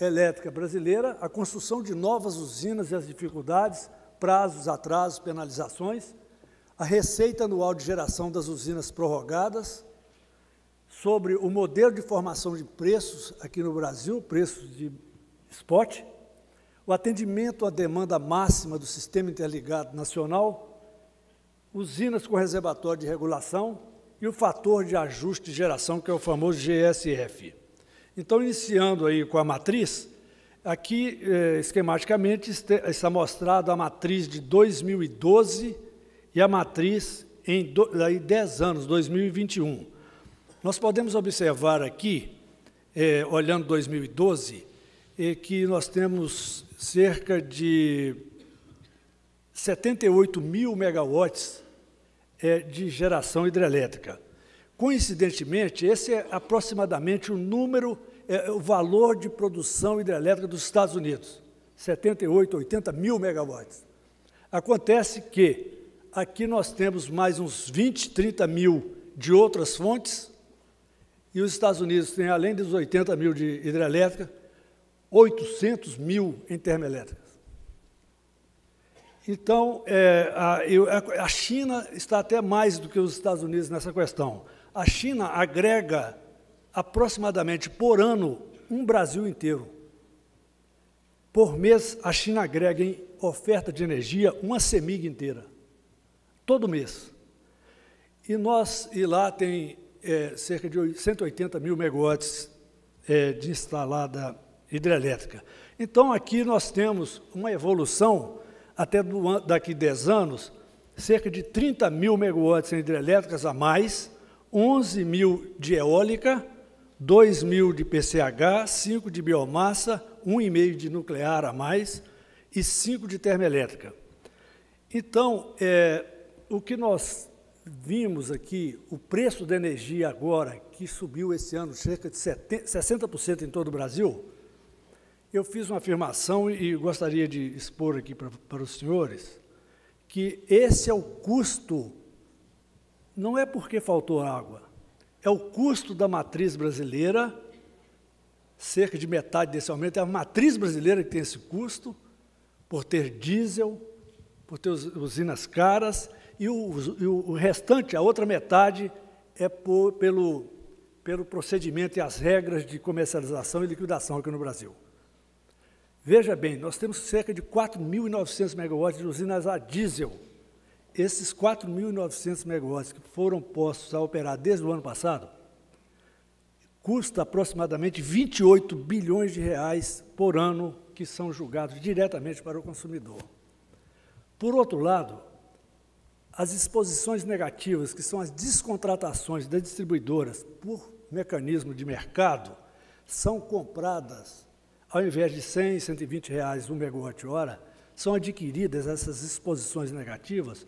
elétrica brasileira, a construção de novas usinas e as dificuldades, prazos, atrasos, penalizações, a receita anual de geração das usinas prorrogadas, sobre o modelo de formação de preços aqui no Brasil, preços de spot, o atendimento à demanda máxima do Sistema Interligado Nacional, usinas com reservatório de regulação e o fator de ajuste de geração, que é o famoso GSF. Então, iniciando aí com a matriz, aqui, esquematicamente, está mostrada a matriz de 2012 e a matriz em 10 anos, 2021. Nós podemos observar aqui, olhando 2012, que nós temos cerca de 78 mil megawatts de geração hidrelétrica. Coincidentemente, esse é aproximadamente o número, o valor de produção hidrelétrica dos Estados Unidos, 78, 80 mil megawatts. Acontece que aqui nós temos mais uns 20, 30 mil de outras fontes, e os Estados Unidos têm, além dos 80 mil de hidrelétrica, 800 mil em termoelétricas. Então, a China está até mais do que os Estados Unidos nessa questão. A China agrega aproximadamente por ano um Brasil inteiro. Por mês, a China agrega em oferta de energia uma CEMIG inteira, todo mês. E lá tem cerca de 180 mil megawatts de instalada hidrelétrica. Então, aqui nós temos uma evolução, até daqui 10 anos, cerca de 30 mil megawatts em hidrelétricas a mais, 11 mil de eólica, 2 mil de PCH, 5 de biomassa, 1,5 de nuclear a mais e 5 de termoelétrica. Então, o que nós vimos aqui, o preço da energia agora, que subiu esse ano cerca de 60% em todo o Brasil, eu fiz uma afirmação e gostaria de expor aqui para os senhores, que esse é o custo, não é porque faltou água, é o custo da matriz brasileira, cerca de metade desse aumento, é a matriz brasileira que tem esse custo, por ter diesel, por ter usinas caras, e o restante, a outra metade, é pelo procedimento e as regras de comercialização e liquidação aqui no Brasil. Veja bem, nós temos cerca de 4.900 megawatts de usinas a diesel. Esses 4.900 megawatts que foram postos a operar desde o ano passado, custa aproximadamente 28 bilhões de reais por ano, que são julgados diretamente para o consumidor. Por outro lado, as exposições negativas, que são as descontratações das distribuidoras por mecanismo de mercado, são compradas, ao invés de 100, 120 reais um megawatt-hora, são adquiridas essas exposições negativas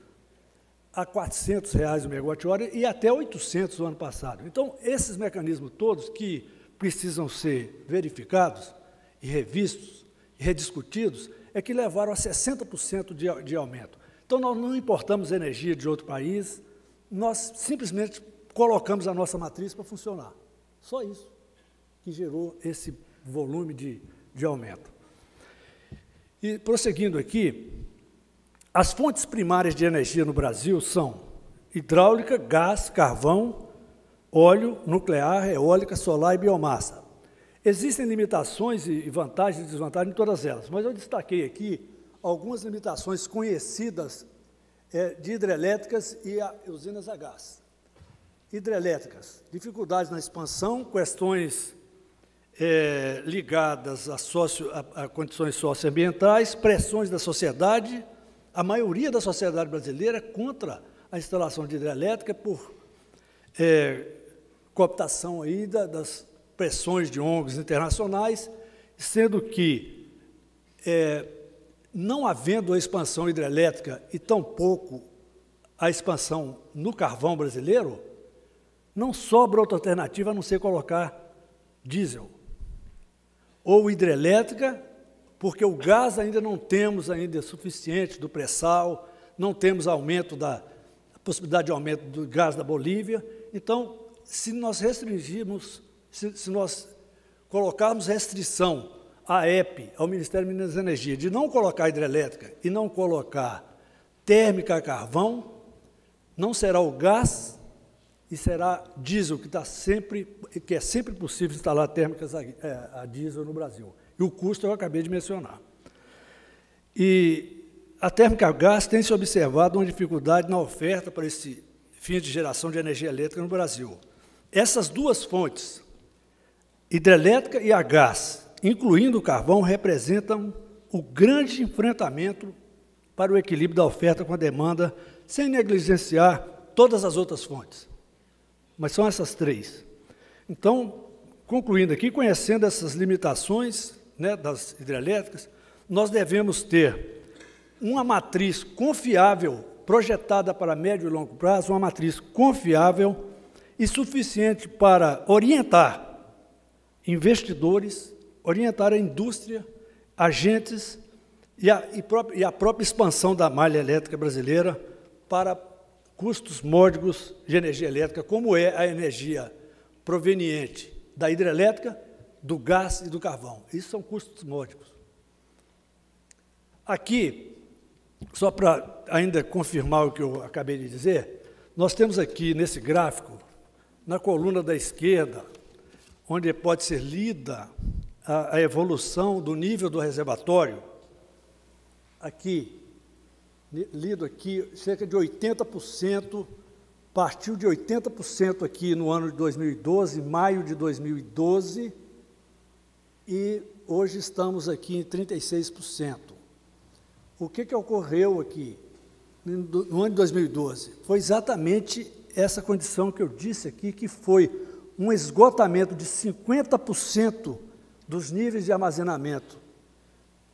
a 400 reais o megawatt-hora e até 800 no ano passado. Então, esses mecanismos todos que precisam ser verificados e revistos e rediscutidos é que levaram a 60% de aumento. Então, nós não importamos energia de outro país, nós simplesmente colocamos a nossa matriz para funcionar. Só isso que gerou esse volume de aumento. E, prosseguindo aqui, as fontes primárias de energia no Brasil são hidráulica, gás, carvão, óleo, nuclear, eólica, solar e biomassa. Existem limitações e vantagens e desvantagens em todas elas, mas eu destaquei aqui algumas limitações conhecidas de hidrelétricas e usinas a gás. Hidrelétricas, dificuldades na expansão, questões ligadas a condições socioambientais, pressões da sociedade. A maioria da sociedade brasileira é contra a instalação de hidrelétrica por cooptação aí das pressões de ONGs internacionais, sendo que, não havendo a expansão hidrelétrica e tampouco a expansão no carvão brasileiro, não sobra outra alternativa a não ser colocar diesel ou hidrelétrica, porque o gás ainda não temos ainda suficiente do pré-sal, não temos aumento a possibilidade de aumento do gás da Bolívia. Então, se nós restringirmos, se nós colocarmos restrição à EP, ao Ministério de Minas e Energia, de não colocar hidrelétrica e não colocar térmica a carvão, não será o gás e será diesel, que é sempre possível instalar térmicas a diesel no Brasil. E o custo eu acabei de mencionar. E a térmica a gás tem se observado uma dificuldade na oferta para esse fim de geração de energia elétrica no Brasil. Essas duas fontes, hidrelétrica e a gás, incluindo o carvão, representam o grande enfrentamento para o equilíbrio da oferta com a demanda, sem negligenciar todas as outras fontes. Mas são essas três. Então, concluindo aqui, conhecendo essas limitações, né, das hidrelétricas, nós devemos ter uma matriz confiável, projetada para médio e longo prazo, uma matriz confiável e suficiente para orientar investidores, orientar a indústria, agentes e a própria expansão da malha elétrica brasileira para custos módicos de energia elétrica, como é a energia proveniente da hidrelétrica, do gás e do carvão. Isso são custos módicos. Aqui, só para ainda confirmar o que eu acabei de dizer, nós temos aqui nesse gráfico, na coluna da esquerda, onde pode ser lida a evolução do nível do reservatório, aqui, lido aqui, cerca de 80%, partiu de 80% aqui no ano de 2012, maio de 2012, e hoje estamos aqui em 36%. O que ocorreu aqui no ano de 2012? Foi exatamente essa condição que eu disse aqui, que foi um esgotamento de 50% dos níveis de armazenamento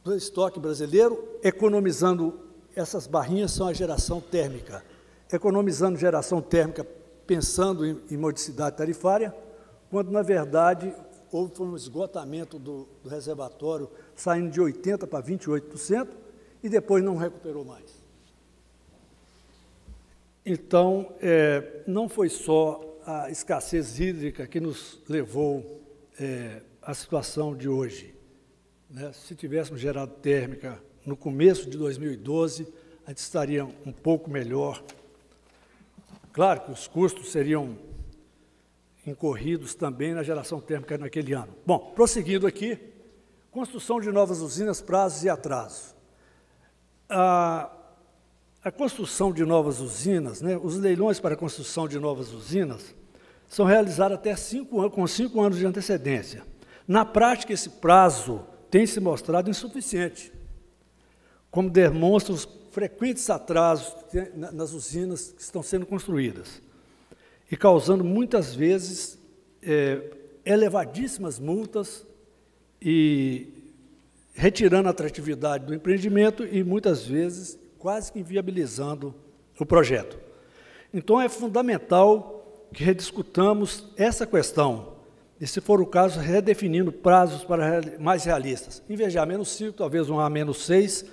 do estoque brasileiro, economizando, essas barrinhas são a geração térmica, economizando geração térmica pensando em modicidade tarifária, quando, na verdade, houve um esgotamento do reservatório, saindo de 80% para 28%, e depois não recuperou mais. Então, não foi só a escassez hídrica que nos levou à situação de hoje. Né? Se tivéssemos gerado térmica no começo de 2012, a gente estaria um pouco melhor. Claro que os custos seriam incorridos também na geração térmica naquele ano. Bom, prosseguindo aqui, construção de novas usinas, prazos e atrasos. A construção de novas usinas, né, os leilões para a construção de novas usinas são realizados até 5 anos, com 5 anos de antecedência. Na prática, esse prazo tem se mostrado insuficiente, como demonstram os frequentes atrasos nas usinas que estão sendo construídas, e causando muitas vezes elevadíssimas multas e retirando a atratividade do empreendimento e, muitas vezes, quase que inviabilizando o projeto. Então, é fundamental que rediscutamos essa questão, e, se for o caso, redefinindo prazos mais realistas. Em vez de A-5, talvez um A-6,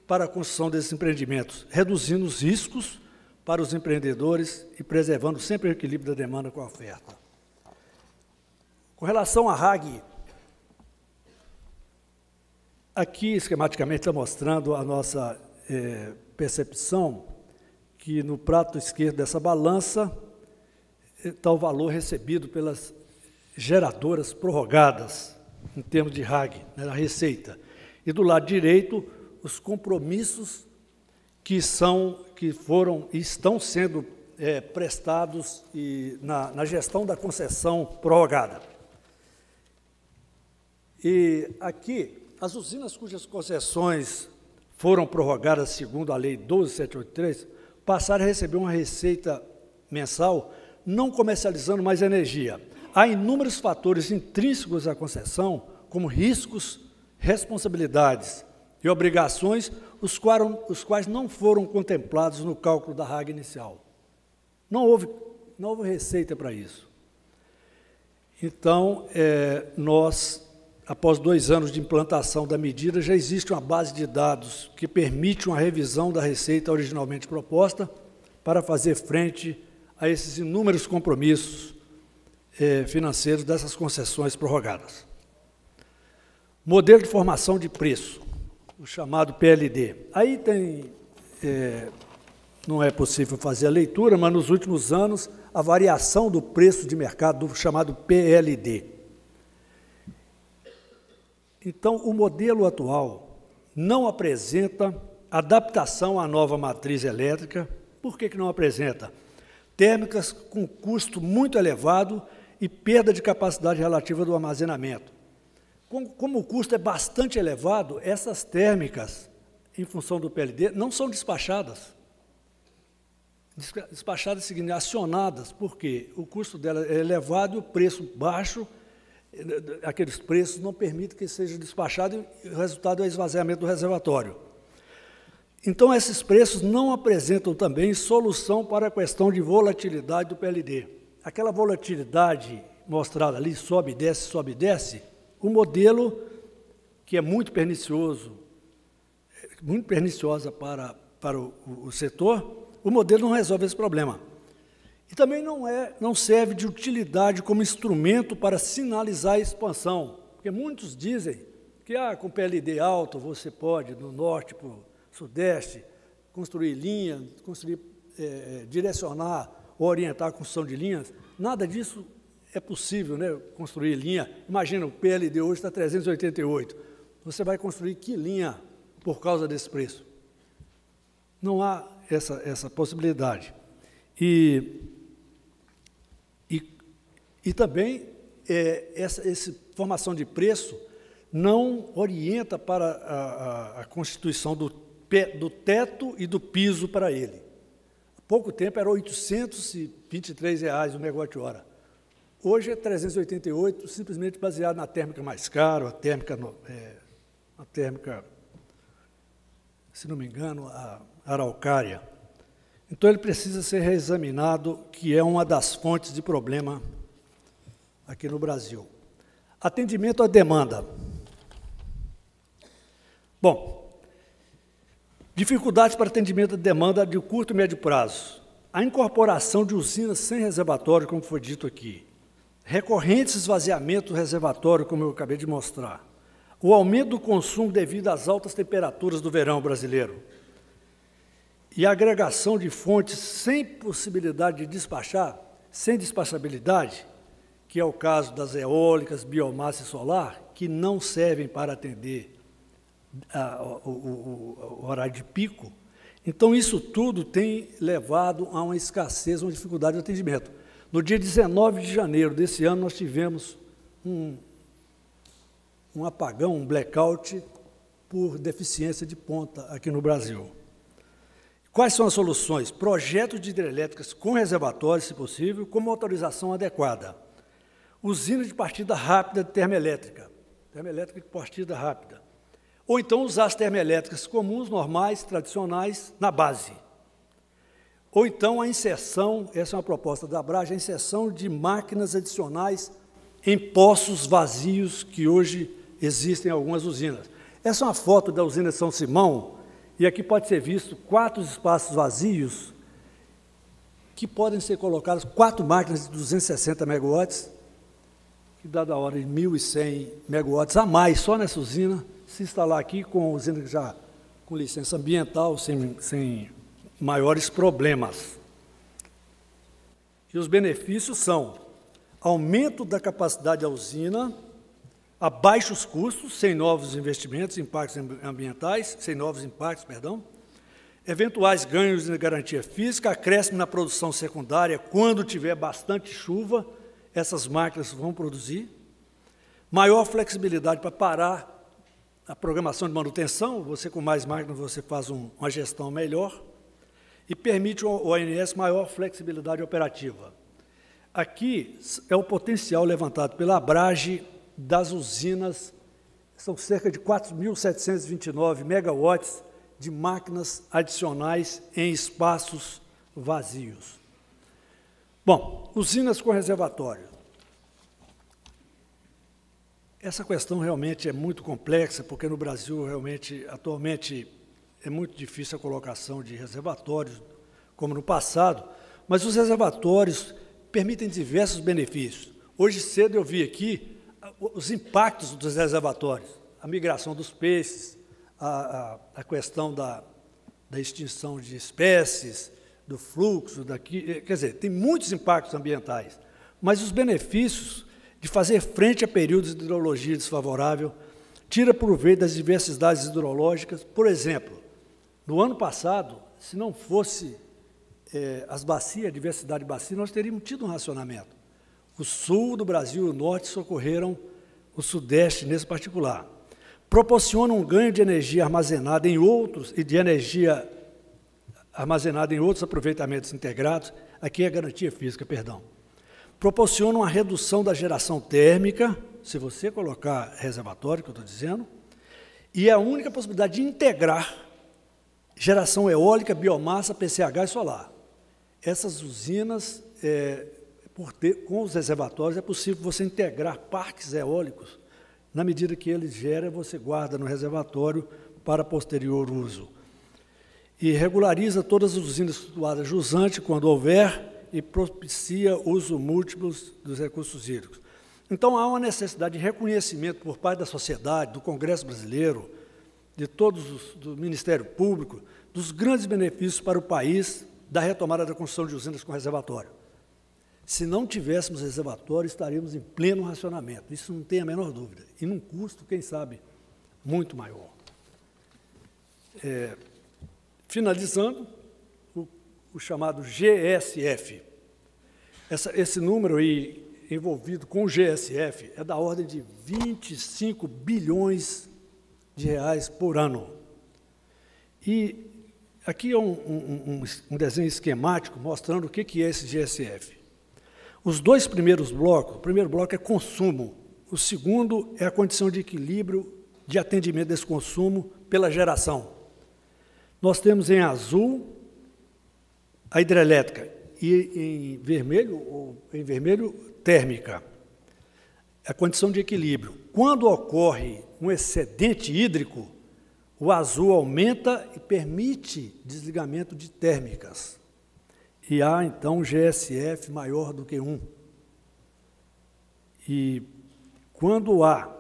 para a construção desses empreendimentos, reduzindo os riscos para os empreendedores e preservando sempre o equilíbrio da demanda com a oferta. Com relação à RAG, aqui, esquematicamente, está mostrando a nossa percepção que no prato esquerdo dessa balança está o valor recebido pelas geradoras prorrogadas, em termos de RAG, né, a receita. E do lado direito, os compromissos que foram e estão sendo prestados na gestão da concessão prorrogada. E aqui, as usinas cujas concessões foram prorrogadas segundo a Lei 12.783, passaram a receber uma receita mensal não comercializando mais energia. Há inúmeros fatores intrínsecos à concessão, como riscos, responsabilidades e obrigações, os quais não foram contemplados no cálculo da RAG inicial. Não houve receita para isso. Então, nós, após 2 anos de implantação da medida, já existe uma base de dados que permite uma revisão da receita originalmente proposta para fazer frente a esses inúmeros compromissos financeiros dessas concessões prorrogadas. Modelo de formação de preço, o chamado PLD. Aí não é possível fazer a leitura, mas nos últimos anos, a variação do preço de mercado, do chamado PLD. Então, o modelo atual não apresenta adaptação à nova matriz elétrica. Por que não apresenta? Térmicas com custo muito elevado e perda de capacidade relativa do armazenamento. Como o custo é bastante elevado, essas térmicas, em função do PLD, não são despachadas. Despachadas significa acionadas, porque o custo dela é elevado e o preço baixo, aqueles preços não permitem que seja despachado e o resultado é o esvaziamento do reservatório. Então, esses preços não apresentam também solução para a questão de volatilidade do PLD. Aquela volatilidade mostrada ali, sobe e desce, o modelo, que é muito pernicioso, muito perniciosa para o setor, o modelo não resolve esse problema. E também não serve de utilidade como instrumento para sinalizar a expansão, porque muitos dizem que com PLD alto você pode, do norte para o sudeste, construir linhas, direcionar ou orientar a construção de linhas. Nada disso é possível, né? Construir linha. Imagina, o PLD hoje está 388. Você vai construir que linha por causa desse preço? Não há essa possibilidade. E também essa formação de preço não orienta para a constituição do teto e do piso para ele. Há pouco tempo era R$ 823 o megawatt-hora. Hoje é 388, simplesmente baseado na térmica mais cara, a térmica, se não me engano, a araucária. Então, ele precisa ser reexaminado, que é uma das fontes de problema aqui no Brasil. Atendimento à demanda. Bom, dificuldades para atendimento à demanda de curto e médio prazo. A incorporação de usinas sem reservatório, como foi dito aqui. Recorrentes esvaziamentos do reservatório, como eu acabei de mostrar. O aumento do consumo devido às altas temperaturas do verão brasileiro. E a agregação de fontes sem possibilidade de despachar, sem despachabilidade, que é o caso das eólicas, biomassa e solar, que não servem para atender o horário de pico. Então, isso tudo tem levado a uma escassez, uma dificuldade de atendimento. No dia 19 de janeiro desse ano, nós tivemos um apagão, um blackout, por deficiência de ponta aqui no Brasil. Quais são as soluções? Projetos de hidrelétricas com reservatórios, se possível, com uma autorização adequada. Usina de partida rápida de termoelétrica de partida rápida. Ou então usar as termoelétricas comuns, normais, tradicionais, na base. Ou então a inserção, essa é uma proposta da Abrage, a inserção de máquinas adicionais em poços vazios que hoje existem em algumas usinas. Essa é uma foto da usina de São Simão, e aqui pode ser visto 4 espaços vazios que podem ser colocadas 4 máquinas de 260 megawatts, que dá da hora de 1.100 megawatts a mais só nessa usina, se instalar aqui com a usina já com licença ambiental, sem maiores problemas. E os benefícios são aumento da capacidade da usina, a baixos custos, sem novos investimentos, impactos ambientais, sem novos impactos, perdão, eventuais ganhos de garantia física, acréscimo na produção secundária, quando tiver bastante chuva, essas máquinas vão produzir, maior flexibilidade para parar a programação de manutenção, você com mais máquinas você faz uma gestão melhor, e permite ao ANS maior flexibilidade operativa. Aqui é o potencial levantado pela Abrage das usinas, são cerca de 4.729 megawatts de máquinas adicionais em espaços vazios. Bom, usinas com reservatório. Essa questão realmente é muito complexa, porque no Brasil, realmente, atualmente, é muito difícil a colocação de reservatórios, como no passado, mas os reservatórios permitem diversos benefícios. Hoje cedo eu vi aqui os impactos dos reservatórios, a migração dos peixes, a questão da extinção de espécies, do fluxo, quer dizer, tem muitos impactos ambientais, mas os benefícios de fazer frente a períodos de hidrologia desfavorável, tira proveito das diversidades hidrológicas. Por exemplo, no ano passado, se não fosse as bacias, a diversidade de bacia, nós teríamos tido um racionamento. O sul do Brasil e o norte socorreram o sudeste nesse particular. Proporciona um ganho de energia armazenada em outros aproveitamentos integrados, aqui é garantia física, perdão. Proporciona uma redução da geração térmica, se você colocar reservatório, que eu estou dizendo, e é a única possibilidade de integrar geração eólica, biomassa, PCH e solar. Essas usinas, com os reservatórios, é possível você integrar parques eólicos. Na medida que eles geram, você guarda no reservatório para posterior uso. E regulariza todas as usinas situadas jusante, quando houver, e propicia uso múltiplos dos recursos hídricos. Então, há uma necessidade de reconhecimento por parte da sociedade, do Congresso Brasileiro, de todos do Ministério Público, dos grandes benefícios para o país da retomada da construção de usinas com reservatório. Se não tivéssemos reservatório, estaríamos em pleno racionamento. Isso não tem a menor dúvida. E num custo, quem sabe, muito maior. Finalizando, o chamado GSF. Esse número aí, envolvido com o GSF, é da ordem de 25 bilhões de reais por ano. E aqui é um desenho esquemático mostrando o que é esse GSF. Os dois primeiros blocos, o primeiro bloco é consumo, o segundo é a condição de equilíbrio de atendimento desse consumo pela geração. Nós temos em azul a hidrelétrica e em vermelho térmica. A condição de equilíbrio. Quando ocorre um excedente hídrico, o azul aumenta e permite desligamento de térmicas. E há, então, um GSF maior do que 1. E quando há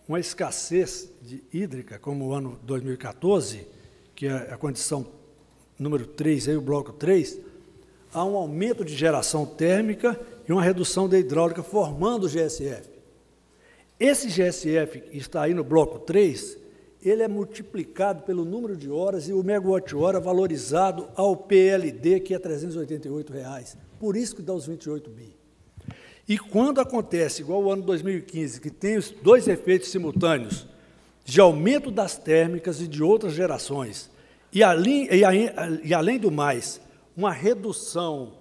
uma escassez hídrica, como o ano 2014, que é a condição número 3, aí o bloco 3, há um aumento de geração térmica e uma redução da hidráulica, formando o GSF. Esse GSF que está aí no bloco 3, ele é multiplicado pelo número de horas e o megawatt-hora valorizado ao PLD, que é R$ 388. Por isso que dá os 28 bi. E quando acontece, igual o ano 2015, que tem os dois efeitos simultâneos, de aumento das térmicas e de outras gerações, e além do mais, uma redução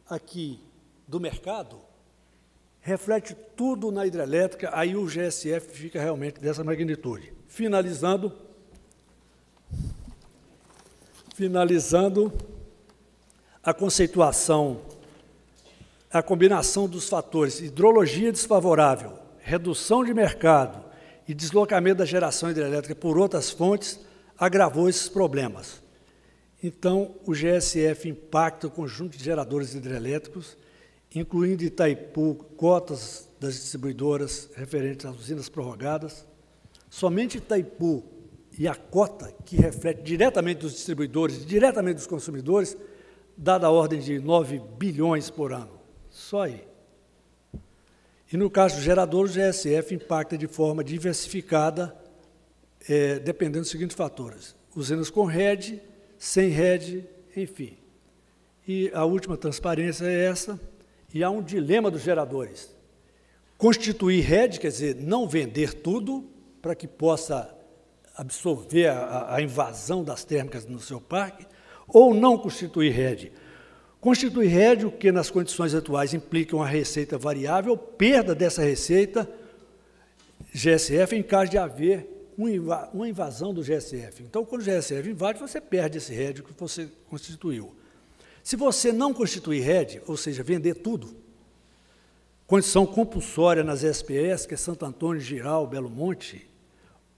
aqui do mercado, reflete tudo na hidrelétrica, aí o GSF fica realmente dessa magnitude. Finalizando, a conceituação, a combinação dos fatores hidrologia desfavorável, redução de mercado e deslocamento da geração hidrelétrica por outras fontes agravou esses problemas. Então, o GSF impacta o conjunto de geradores hidrelétricos, incluindo Itaipu, cotas das distribuidoras referentes às usinas prorrogadas. Somente Itaipu e a cota, que reflete diretamente dos distribuidores e diretamente dos consumidores, dada a ordem de 9 bilhões por ano. Só aí. E no caso do gerador, o GSF impacta de forma diversificada, dependendo dos seguintes fatores: usinas com rede, sem rede, enfim. E a última transparência é essa, e há um dilema dos geradores. Constituir rede, quer dizer, não vender tudo, para que possa absorver a invasão das térmicas no seu parque, ou não constituir rede. Constituir rede, o que nas condições atuais implica uma receita variável, perda dessa receita, GSF, em caso de haver uma invasão do GSF. Então, quando o GSF invade, você perde esse rede que você constituiu. Se você não constituir rede, ou seja, vender tudo, condição compulsória nas SPS, que é Santo Antônio, Giral, Belo Monte,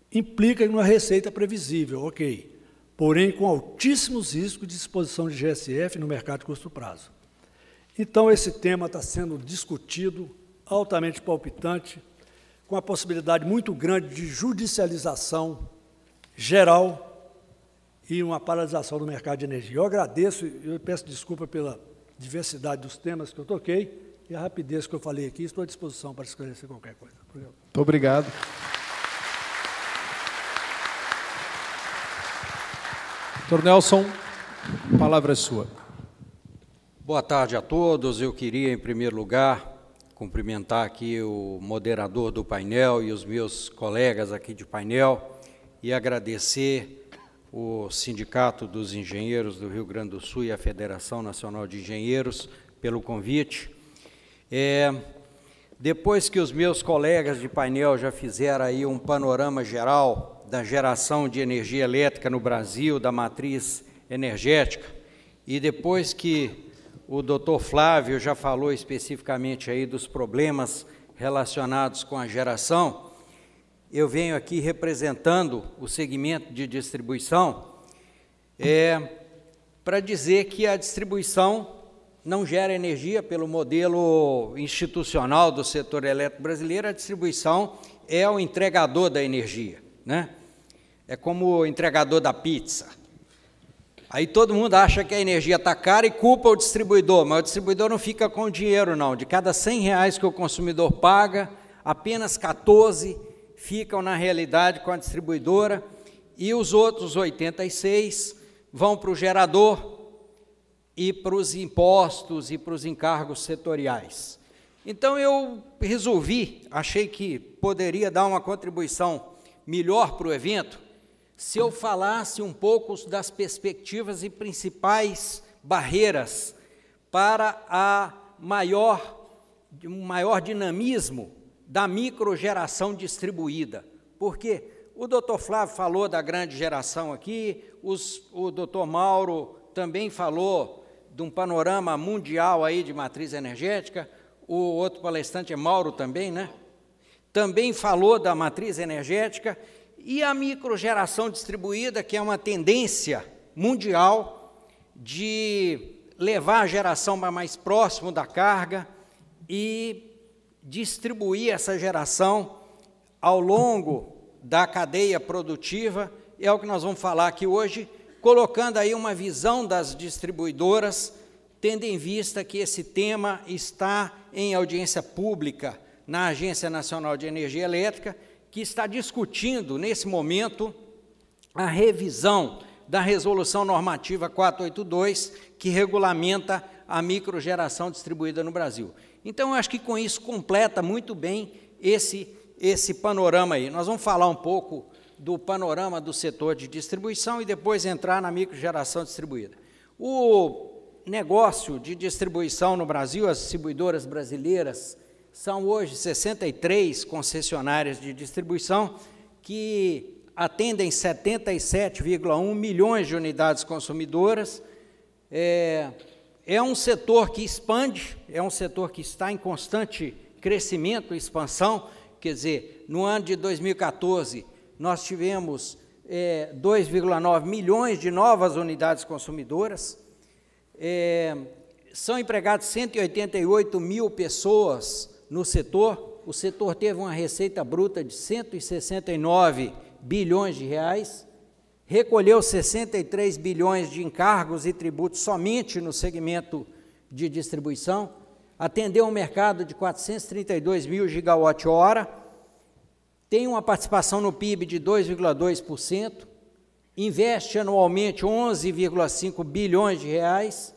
implica uma receita previsível, ok, porém com altíssimos riscos de exposição de GSF no mercado de curto prazo. Então, esse tema está sendo discutido, altamente palpitante, com a possibilidade muito grande de judicialização geral e uma paralisação do mercado de energia. Eu agradeço e peço desculpa pela diversidade dos temas que eu toquei e a rapidez que eu falei aqui. Estou à disposição para esclarecer qualquer coisa. Muito obrigado. Doutor Nelson, a palavra é sua. Boa tarde a todos. Eu queria, em primeiro lugar, cumprimentar aqui o moderador do painel e os meus colegas aqui de painel e agradecer o Sindicato dos Engenheiros do Rio Grande do Sul e a Federação Nacional de Engenheiros pelo convite. Depois que os meus colegas de painel já fizeram aí um panorama geral da geração de energia elétrica no Brasil, da matriz energética, e depois que o doutor Flávio já falou especificamente aí dos problemas relacionados com a geração, eu venho aqui representando o segmento de distribuição para dizer que a distribuição não gera energia pelo modelo institucional do setor elétrico brasileiro. A distribuição é o entregador da energia, né? É como o entregador da pizza. Aí todo mundo acha que a energia está cara e culpa o distribuidor, mas o distribuidor não fica com o dinheiro, não. De cada R$100 que o consumidor paga, apenas 14 ficam, na realidade, com a distribuidora, e os outros 86 vão para o gerador e para os impostos e para os encargos setoriais. Então, eu achei que poderia dar uma contribuição melhor para o evento, se eu falasse um pouco das perspectivas e principais barreiras para um maior dinamismo da microgeração distribuída. Porque o doutor Flávio falou da grande geração aqui, o doutor Mauro também falou de um panorama mundial aí de matriz energética, o outro palestrante é Mauro também, né? Também falou da matriz energética, e a microgeração distribuída, que é uma tendência mundial de levar a geração para mais próximo da carga e distribuir essa geração ao longo da cadeia produtiva, é o que nós vamos falar aqui hoje, colocando aí uma visão das distribuidoras, tendo em vista que esse tema está em audiência pública na Agência Nacional de Energia Elétrica, que está discutindo, nesse momento, a revisão da Resolução Normativa 482, que regulamenta a microgeração distribuída no Brasil. Então, eu acho que com isso completa muito bem esse panorama aí. Nós vamos falar um pouco do panorama do setor de distribuição e depois entrar na microgeração distribuída. O negócio de distribuição no Brasil, as distribuidoras brasileiras, são hoje 63 concessionárias de distribuição que atendem 77,1 milhões de unidades consumidoras. É um setor que expande, é um setor que está em constante crescimento e expansão. Quer dizer, no ano de 2014, nós tivemos 2,9 milhões de novas unidades consumidoras, são empregadas 188 mil pessoas no setor. O setor teve uma receita bruta de 169 bilhões de reais, recolheu 63 bilhões de encargos e tributos somente no segmento de distribuição, atendeu um mercado de 432 mil gigawatt-hora, tem uma participação no PIB de 2,2%, investe anualmente 11,5 bilhões de reais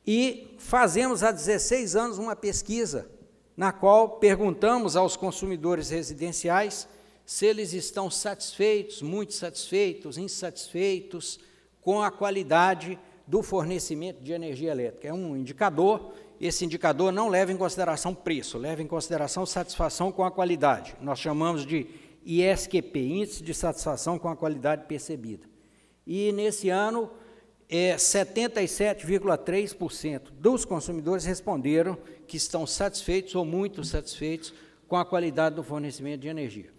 e fazemos há 16 anos uma pesquisa na qual perguntamos aos consumidores residenciais se eles estão satisfeitos, muito satisfeitos, insatisfeitos com a qualidade do fornecimento de energia elétrica. É um indicador, esse indicador não leva em consideração preço, leva em consideração satisfação com a qualidade. Nós chamamos de ISQP, Índice de Satisfação com a Qualidade Percebida. E, nesse ano, 77,3% dos consumidores responderam que estão satisfeitos ou muito satisfeitos com a qualidade do fornecimento de energia.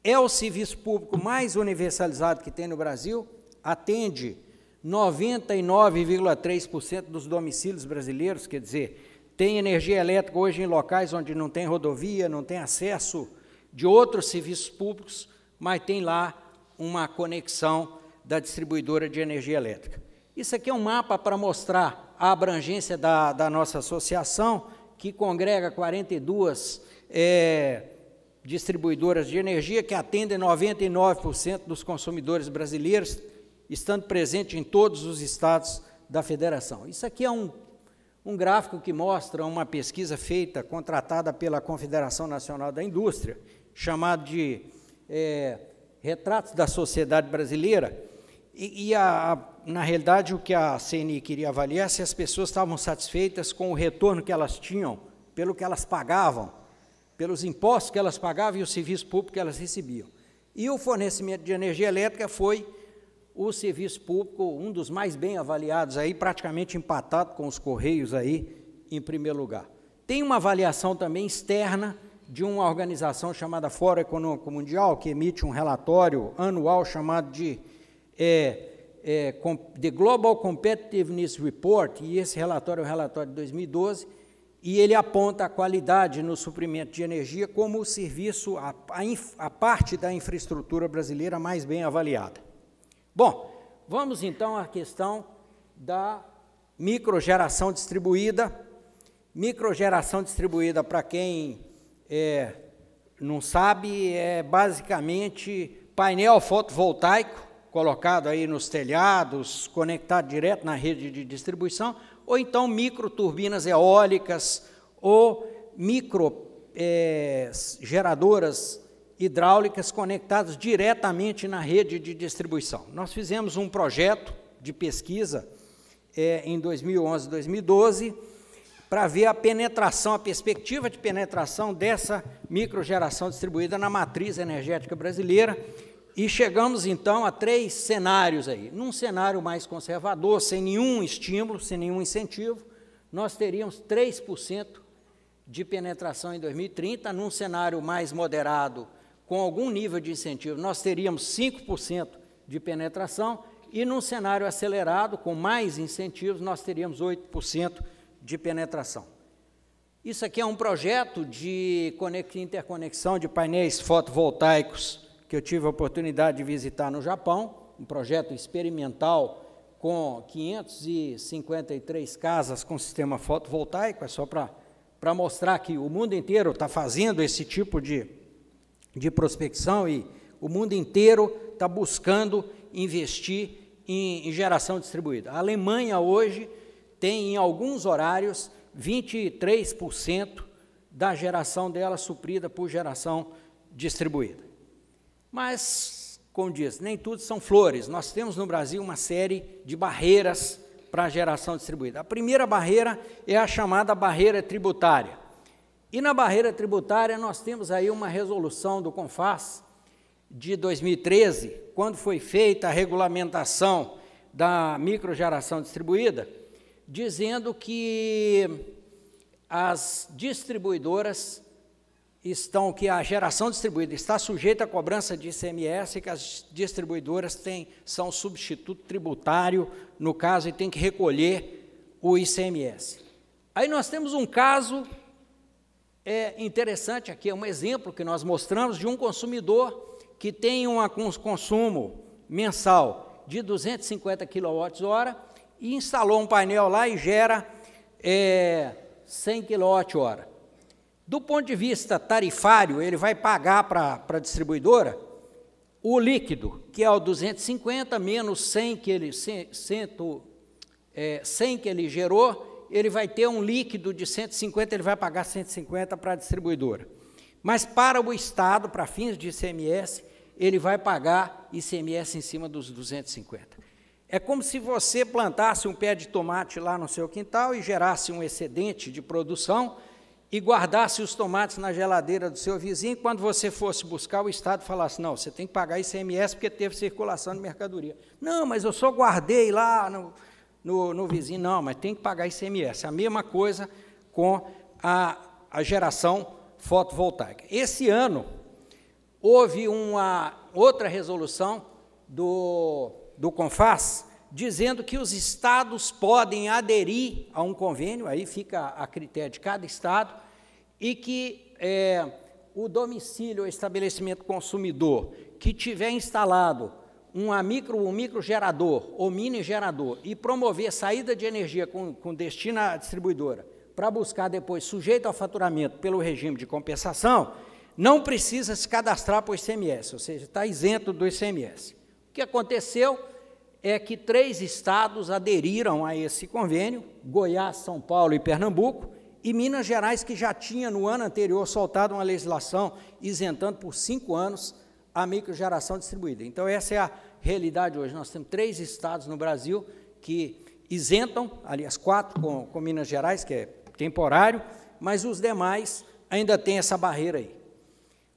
É o serviço público mais universalizado que tem no Brasil, atende 99,3% dos domicílios brasileiros, quer dizer, tem energia elétrica hoje em locais onde não tem rodovia, não tem acesso de outros serviços públicos, mas tem lá uma conexão da distribuidora de energia elétrica. Isso aqui é um mapa para mostrar a abrangência da nossa associação, que congrega 42 distribuidoras de energia, que atendem 99% dos consumidores brasileiros, estando presente em todos os estados da federação. Isso aqui é um gráfico que mostra uma pesquisa feita, contratada pela Confederação Nacional da Indústria, chamado de Retratos da Sociedade Brasileira, na realidade, o que a CNI queria avaliar é se as pessoas estavam satisfeitas com o retorno que elas tinham, pelo que elas pagavam, pelos impostos que elas pagavam e o serviço público que elas recebiam. E o fornecimento de energia elétrica foi o serviço público, um dos mais bem avaliados, aí, praticamente empatado com os Correios aí, em primeiro lugar. Tem uma avaliação também externa de uma organização chamada Fórum Econômico Mundial, que emite um relatório anual chamado de The Global Competitiveness Report, e esse relatório é o relatório de 2012, e ele aponta a qualidade no suprimento de energia como o serviço, a parte da infraestrutura brasileira mais bem avaliada. Bom, vamos então à questão da microgeração distribuída. Microgeração distribuída, para quem não sabe, é basicamente painel fotovoltaico, colocado aí nos telhados, conectado direto na rede de distribuição, ou então microturbinas eólicas ou microgeradoras hidráulicas conectadas diretamente na rede de distribuição. Nós fizemos um projeto de pesquisa em 2011 e 2012 para ver a penetração, a perspectiva de penetração dessa microgeração distribuída na matriz energética brasileira, e chegamos, então, a 3 cenários aí. Num cenário mais conservador, sem nenhum estímulo, sem nenhum incentivo, nós teríamos 3% de penetração em 2030. Num cenário mais moderado, com algum nível de incentivo, nós teríamos 5% de penetração, e num cenário acelerado, com mais incentivos, nós teríamos 8% de penetração. Isso aqui é um projeto de interconexão de painéis fotovoltaicos que eu tive a oportunidade de visitar no Japão, um projeto experimental com 553 casas com sistema fotovoltaico, é só para mostrar que o mundo inteiro está fazendo esse tipo de prospecção, e o mundo inteiro está buscando investir em geração distribuída. A Alemanha hoje tem, em alguns horários, 23% da geração dela suprida por geração distribuída. Mas, como diz, nem tudo são flores. Nós temos no Brasil uma série de barreiras para a geração distribuída. A primeira barreira é a chamada barreira tributária. E na barreira tributária nós temos aí uma resolução do CONFAS de 2013, quando foi feita a regulamentação da microgeração distribuída, dizendo que as distribuidoras que a geração distribuída está sujeita à cobrança de ICMS, e que as distribuidoras são substituto tributário, no caso, e tem que recolher o ICMS. Aí nós temos um caso interessante aqui, é um exemplo que nós mostramos de um consumidor que tem um consumo mensal de 250 kWh e instalou um painel lá e gera 100 kWh. Do ponto de vista tarifário, ele vai pagar para a distribuidora o líquido, que é o 250 menos 100 que ele gerou, ele vai ter um líquido de 150, ele vai pagar 150 para a distribuidora. Mas para o Estado, para fins de ICMS, ele vai pagar ICMS em cima dos 250. É como se você plantasse um pé de tomate lá no seu quintal e gerasse um excedente de produção e guardasse os tomates na geladeira do seu vizinho, quando você fosse buscar, o Estado falasse, não, você tem que pagar ICMS porque teve circulação de mercadoria. Não, mas eu só guardei lá no vizinho. Não, mas tem que pagar ICMS. A mesma coisa com a geração fotovoltaica. Esse ano, houve uma outra resolução do CONFAS, dizendo que os estados podem aderir a um convênio, aí fica a critério de cada estado, e que o domicílio ou estabelecimento consumidor que tiver instalado um microgerador ou mini gerador e promover saída de energia com destino à distribuidora para buscar depois sujeito ao faturamento pelo regime de compensação, não precisa se cadastrar para o ICMS, ou seja, está isento do ICMS. O que aconteceu é que 3 estados aderiram a esse convênio, Goiás, São Paulo e Pernambuco, e Minas Gerais, que já tinha no ano anterior soltado uma legislação isentando por 5 anos a microgeração distribuída. Então, essa é a realidade hoje. Nós temos 3 estados no Brasil que isentam, aliás, 4 com Minas Gerais, que é temporário, mas os demais ainda têm essa barreira aí.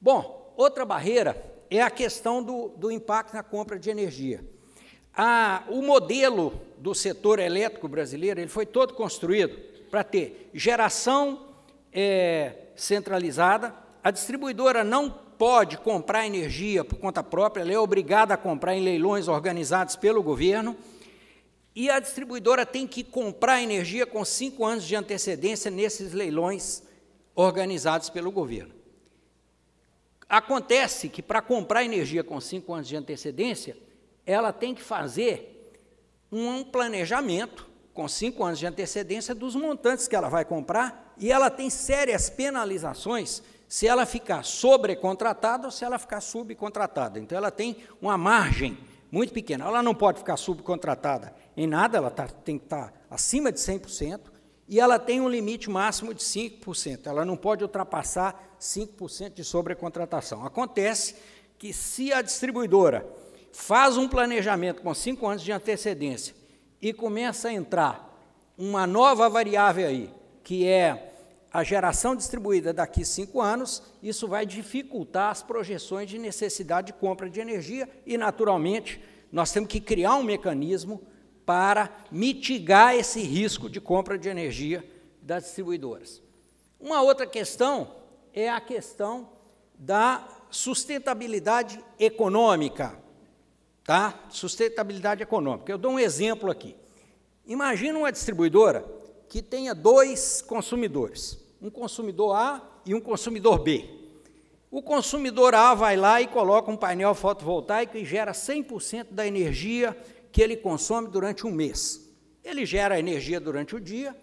Bom, outra barreira é a questão do impacto na compra de energia. O modelo do setor elétrico brasileiro ele foi todo construído para ter geração centralizada. A distribuidora não pode comprar energia por conta própria, ela é obrigada a comprar em leilões organizados pelo governo, e a distribuidora tem que comprar energia com 5 anos de antecedência nesses leilões organizados pelo governo. Acontece que, para comprar energia com 5 anos de antecedência, ela tem que fazer um planejamento com 5 anos de antecedência dos montantes que ela vai comprar, e ela tem sérias penalizações se ela ficar sobrecontratada ou se ela ficar subcontratada. Então, ela tem uma margem muito pequena. Ela não pode ficar subcontratada em nada, ela tem que estar acima de 100%, e ela tem um limite máximo de 5%. Ela não pode ultrapassar 5% de sobrecontratação. Acontece que, se a distribuidora faz um planejamento com 5 anos de antecedência e começa a entrar uma nova variável aí, que é a geração distribuída daqui a 5 anos, isso vai dificultar as projeções de necessidade de compra de energia e, naturalmente, nós temos que criar um mecanismo para mitigar esse risco de compra de energia das distribuidoras. Uma outra questão é a questão da sustentabilidade econômica, tá? Sustentabilidade econômica. Eu dou um exemplo aqui. Imagina uma distribuidora que tenha 2 consumidores, um consumidor A e um consumidor B. O consumidor A vai lá e coloca um painel fotovoltaico e gera 100% da energia que ele consome durante um mês. Ele gera energia durante o dia,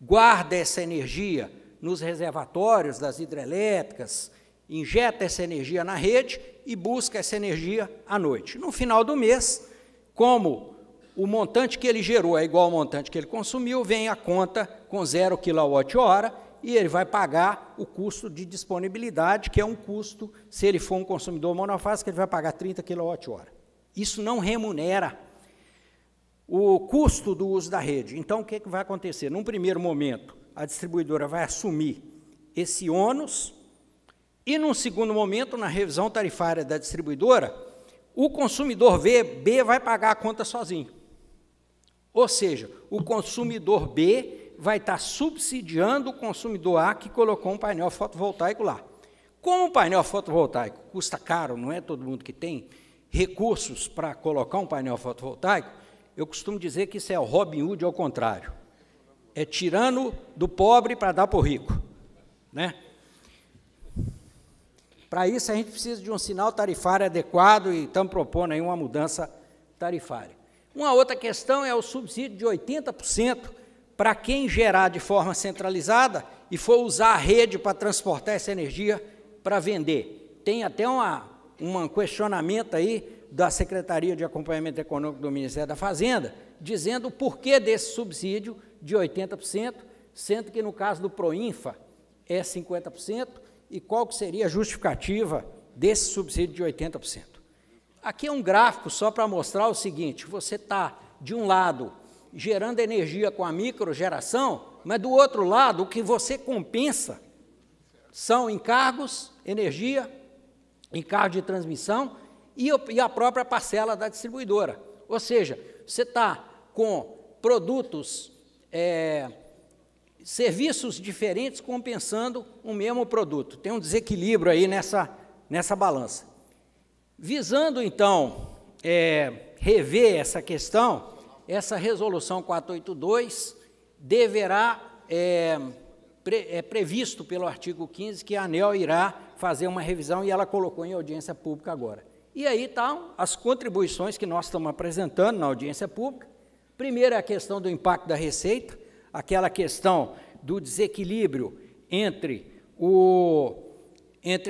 guarda essa energia nos reservatórios das hidrelétricas, injeta essa energia na rede e busca essa energia à noite. No final do mês, como o montante que ele gerou é igual ao montante que ele consumiu, vem a conta com 0 kWh e ele vai pagar o custo de disponibilidade, que é um custo, se ele for um consumidor monofásico, ele vai pagar 30 kWh. Isso não remunera o custo do uso da rede. Então, o que vai acontecer? Num primeiro momento, a distribuidora vai assumir esse ônus e, num segundo momento, na revisão tarifária da distribuidora, o consumidor B vai pagar a conta sozinho. Ou seja, o consumidor B vai estar subsidiando o consumidor A que colocou um painel fotovoltaico lá. Como o painel fotovoltaico custa caro, não é todo mundo que tem recursos para colocar um painel fotovoltaico, eu costumo dizer que isso é o Robin Hood ao contrário. É tirando do pobre para dar para o rico, né? Para isso, a gente precisa de um sinal tarifário adequado e estamos propondo aí uma mudança tarifária. Uma outra questão é o subsídio de 80% para quem gerar de forma centralizada e for usar a rede para transportar essa energia para vender. Tem até um questionamento aí da Secretaria de Acompanhamento Econômico do Ministério da Fazenda, dizendo o porquê desse subsídio de 80%, sendo que no caso do Proinfa é 50%, e qual que seria a justificativa desse subsídio de 80%. Aqui é um gráfico só para mostrar o seguinte: você está, de um lado, gerando energia com a microgeração, mas do outro lado, o que você compensa são encargos, energia, encargo de transmissão e a própria parcela da distribuidora. Ou seja, você está com produtos, serviços diferentes compensando o mesmo produto. Tem um desequilíbrio aí nessa balança. Visando, então, rever essa questão, essa resolução 482 deverá, previsto pelo artigo 15, que a ANEEL irá fazer uma revisão e ela colocou em audiência pública agora. E aí estão as contribuições que nós estamos apresentando na audiência pública. Primeiro é a questão do impacto da receita, aquela questão do desequilíbrio entre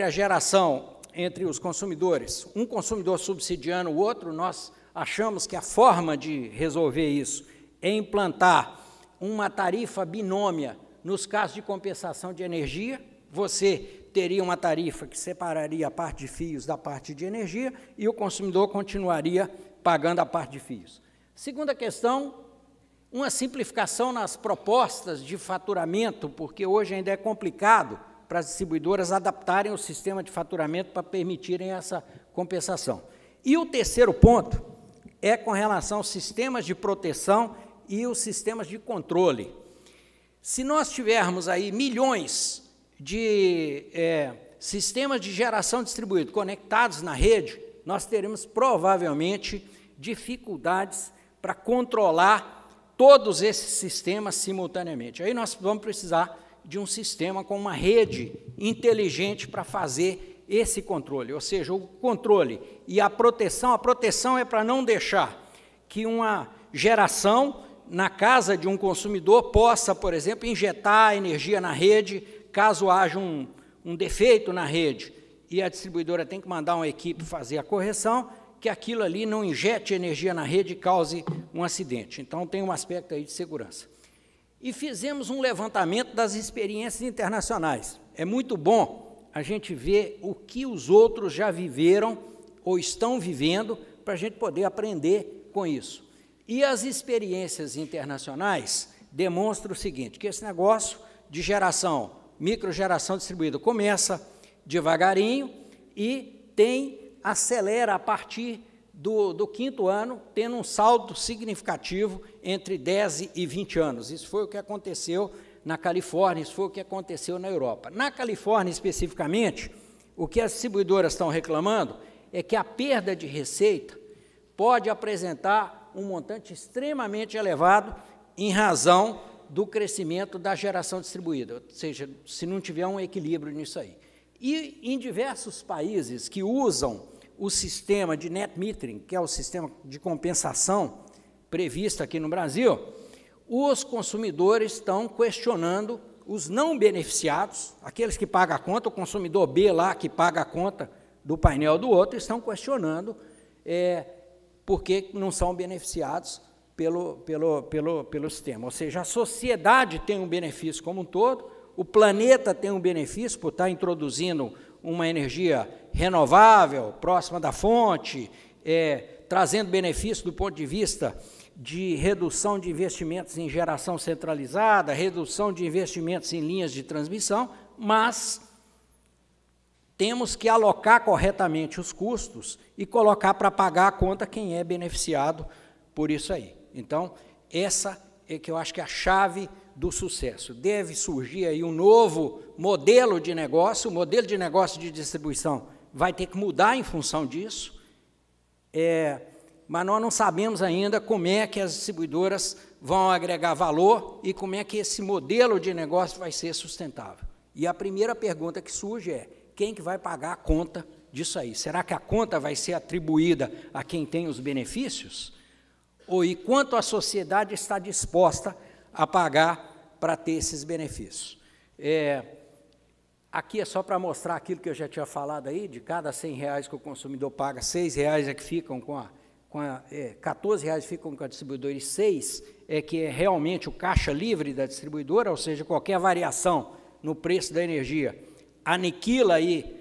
a geração, entre os consumidores, um consumidor subsidiando o outro. Nós achamos que a forma de resolver isso é implantar uma tarifa binômia nos casos de compensação de energia. Você teria uma tarifa que separaria a parte de fios da parte de energia e o consumidor continuaria pagando a parte de fios. Segunda questão, uma simplificação nas propostas de faturamento, porque hoje ainda é complicado para as distribuidoras adaptarem o sistema de faturamento para permitirem essa compensação. E o terceiro ponto é com relação aos sistemas de proteção e os sistemas de controle. Se nós tivermos aí milhões de sistemas de geração distribuído conectados na rede, nós teremos provavelmente dificuldades para controlar todos esses sistemas simultaneamente. Aí nós vamos precisar de um sistema com uma rede inteligente para fazer esse controle, ou seja, o controle e a proteção é para não deixar que uma geração na casa de um consumidor possa, por exemplo, injetar energia na rede, caso haja um defeito na rede, e a distribuidora tem que mandar uma equipe fazer a correção, que aquilo ali não injete energia na rede e cause um acidente. Então, tem um aspecto aí de segurança. E fizemos um levantamento das experiências internacionais. É muito bom a gente ver o que os outros já viveram ou estão vivendo para a gente poder aprender com isso. E as experiências internacionais demonstram o seguinte, que esse negócio de geração, microgeração distribuída, começa devagarinho e acelera a partir do 5º ano, tendo um salto significativo entre 10 e 20 anos. Isso foi o que aconteceu na Califórnia, isso foi o que aconteceu na Europa. Na Califórnia, especificamente, o que as distribuidoras estão reclamando é que a perda de receita pode apresentar um montante extremamente elevado em razão do crescimento da geração distribuída, ou seja, se não tiver um equilíbrio nisso aí. E em diversos países que usam o sistema de net metering, que é o sistema de compensação previsto aqui no Brasil, os consumidores estão questionando os não beneficiados, aqueles que pagam a conta, o consumidor B lá que paga a conta do painel do outro, estão questionando por que não são beneficiados pelo sistema. Ou seja, a sociedade tem um benefício como um todo, o planeta tem um benefício por estar introduzindo uma energia renovável, próxima da fonte, trazendo benefício do ponto de vista de redução de investimentos em geração centralizada, redução de investimentos em linhas de transmissão, mas temos que alocar corretamente os custos e colocar para pagar a conta quem é beneficiado por isso aí. Então, essa é que eu acho que é a chave do sucesso. Deve surgir aí um novo modelo de negócio, o modelo de negócio de distribuição vai ter que mudar em função disso, mas nós não sabemos ainda como é que as distribuidoras vão agregar valor e como é que esse modelo de negócio vai ser sustentável. E a primeira pergunta que surge é, quem que vai pagar a conta disso aí? Será que a conta vai ser atribuída a quem tem os benefícios? E quanto a sociedade está disposta a pagar para ter esses benefícios? Aqui é só para mostrar aquilo que eu já tinha falado aí, de cada R$100 que o consumidor paga, R$6 é que ficam R$14 ficam com a distribuidora e 6 que é realmente o caixa livre da distribuidora, ou seja, qualquer variação no preço da energia aniquila aí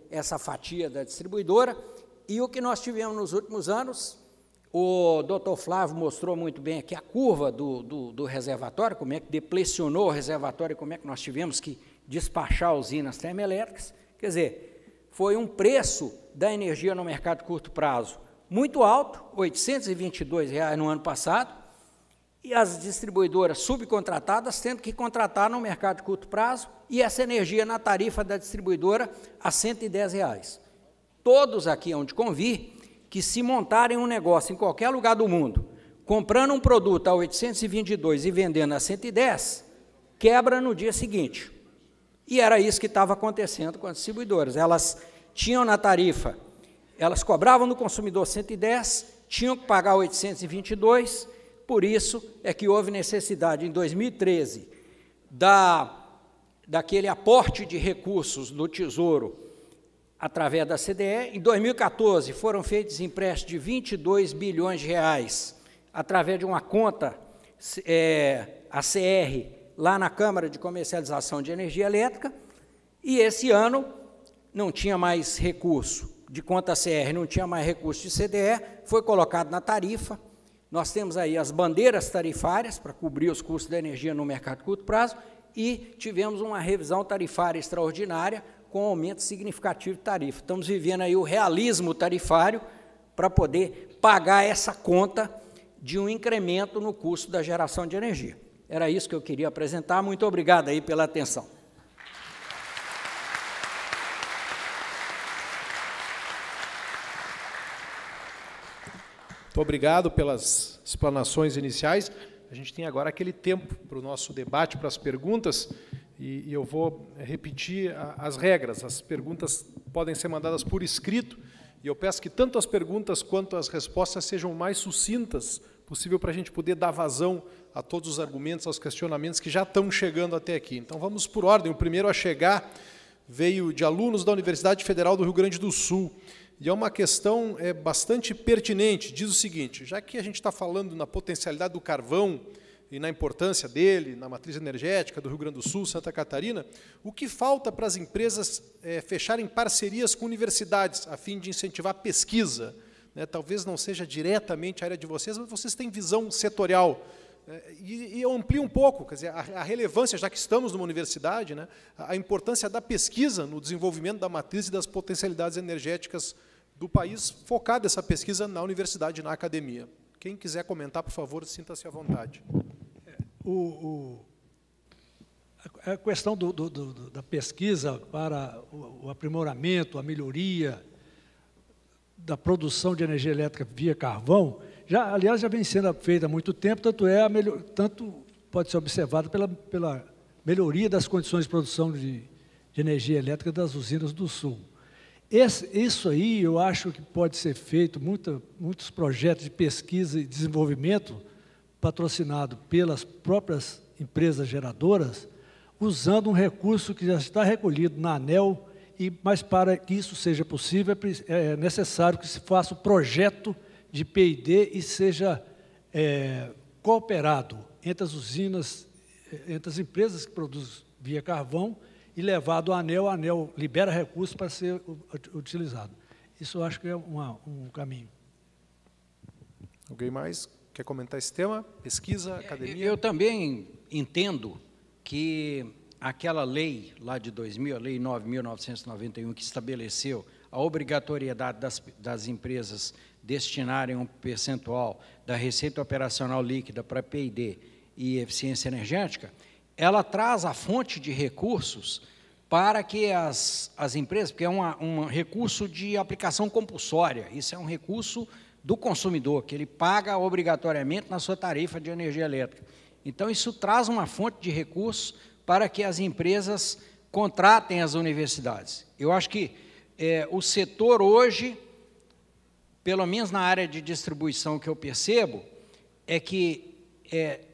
essa fatia da distribuidora. E o que nós tivemos nos últimos anos, o Dr. Flávio mostrou muito bem aqui a curva do reservatório, como é que deplecionou o reservatório, como é que nós tivemos que despachar usinas termoelétricas. Quer dizer, foi um preço da energia no mercado de curto prazo muito alto, R$ 822 no ano passado, e as distribuidoras subcontratadas tendo que contratar no mercado de curto prazo, e essa energia na tarifa da distribuidora a R$ 110. Todos aqui onde convir, que se montarem um negócio em qualquer lugar do mundo, comprando um produto a 822 e vendendo a 110, quebra no dia seguinte. E era isso que estava acontecendo com as distribuidoras. Elas tinham na tarifa, elas cobravam no consumidor 110, tinham que pagar 822, por isso é que houve necessidade, em 2013, daquele aporte de recursos do Tesouro através da CDE. Em 2014, foram feitos empréstimos de 22 bilhões de reais, através de uma conta, a CR, lá na Câmara de Comercialização de Energia Elétrica, e esse ano não tinha mais recurso de conta CR, não tinha mais recurso de CDE, foi colocado na tarifa. Nós temos aí as bandeiras tarifárias para cobrir os custos da energia no mercado de curto prazo e tivemos uma revisão tarifária extraordinária com aumento significativo de tarifa. Estamos vivendo aí o realismo tarifário para poder pagar essa conta de um incremento no custo da geração de energia. Era isso que eu queria apresentar. Muito obrigado aí pela atenção. Muito obrigado pelas explanações iniciais. A gente tem agora aquele tempo para o nosso debate, para as perguntas, e eu vou repetir as regras. As perguntas podem ser mandadas por escrito, e eu peço que tanto as perguntas quanto as respostas sejam o mais sucintas possível para a gente poder dar vazão a todos os argumentos, aos questionamentos que já estão chegando até aqui. Então, vamos por ordem. O primeiro a chegar veio de alunos da Universidade Federal do Rio Grande do Sul. E é uma questão bastante pertinente. Diz o seguinte: já que a gente está falando na potencialidade do carvão e na importância dele, na matriz energética do Rio Grande do Sul, Santa Catarina, o que falta para as empresas fecharem parcerias com universidades, a fim de incentivar a pesquisa? Talvez não seja diretamente a área de vocês, mas vocês têm visão setorial. E eu amplio um pouco, quer dizer, a relevância, já que estamos numa universidade, a importância da pesquisa no desenvolvimento da matriz e das potencialidades energéticas do país, focada essa pesquisa na universidade, na academia. Quem quiser comentar, por favor, sinta-se à vontade. A questão da pesquisa para o aprimoramento, a melhoria da produção de energia elétrica via carvão, aliás, já vem sendo feita há muito tempo, tanto pode ser observado pela melhoria das condições de produção de energia elétrica das usinas do Sul. Isso aí eu acho que pode ser feito, muitos projetos de pesquisa e desenvolvimento patrocinado pelas próprias empresas geradoras, usando um recurso que já está recolhido na ANEEL, mas para que isso seja possível é necessário que se faça o projeto de P&D e seja cooperado entre as usinas, entre as empresas que produzem via carvão e levado à ANEEL, a ANEEL libera recursos para ser utilizado. Isso eu acho que é um caminho. Alguém mais quer comentar esse tema? Pesquisa, academia? Eu também entendo que aquela lei lá de 2000, a Lei 9.991, que estabeleceu a obrigatoriedade das empresas destinarem um percentual da receita operacional líquida para P&D e eficiência energética, ela traz a fonte de recursos para que as empresas, porque é um recurso de aplicação compulsória, isso é um recurso do consumidor, que ele paga obrigatoriamente na sua tarifa de energia elétrica. Então, isso traz uma fonte de recursos para que as empresas contratem as universidades. Eu acho que o setor hoje, pelo menos na área de distribuição que eu percebo, é que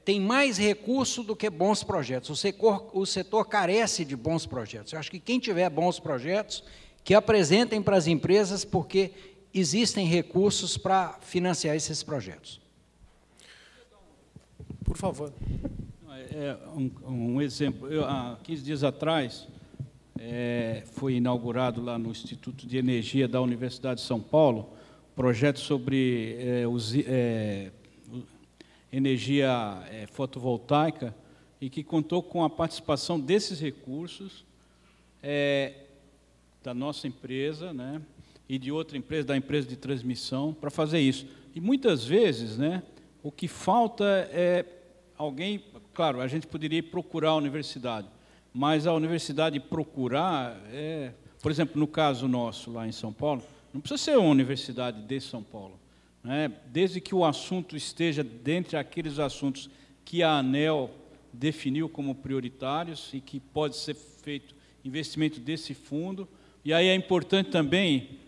tem mais recurso do que bons projetos. O setor carece de bons projetos. Eu acho que quem tiver bons projetos, que apresentem para as empresas, porque existem recursos para financiar esses projetos. Por favor. Um exemplo. Há 15 dias atrás, foi inaugurado lá no Instituto de Energia da Universidade de São Paulo, projeto sobre energia fotovoltaica, e que contou com a participação desses recursos da nossa empresa, e de outra empresa, da empresa de transmissão, para fazer isso. E muitas vezes, o que falta é alguém, claro, a gente poderia procurar a universidade, mas a universidade procurar, por exemplo, no caso nosso lá em São Paulo, não precisa ser uma universidade de São Paulo, desde que o assunto esteja dentre aqueles assuntos que a ANEEL definiu como prioritários e que pode ser feito investimento desse fundo. E aí é importante também,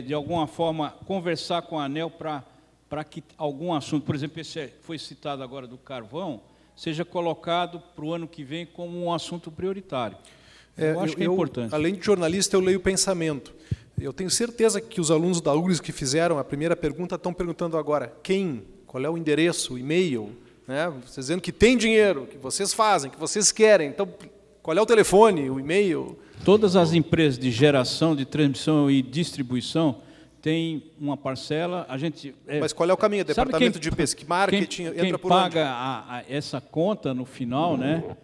de alguma forma, conversar com a ANEEL para que algum assunto, por exemplo, esse foi citado agora do carvão, seja colocado para o ano que vem como um assunto prioritário. Eu acho que é importante. Além de jornalista, eu leio pensamento. Eu tenho certeza que os alunos da URGS que fizeram a primeira pergunta estão perguntando agora quem, qual é o endereço, o e-mail, né? Vocês dizendo que tem dinheiro, que vocês fazem, que vocês querem. Então, qual é o telefone, o e-mail? Todas as empresas de geração, de transmissão e distribuição têm uma parcela. A gente Mas qual é o caminho? Departamento de pesquisa, marketing, quem entra por paga essa conta no final, né?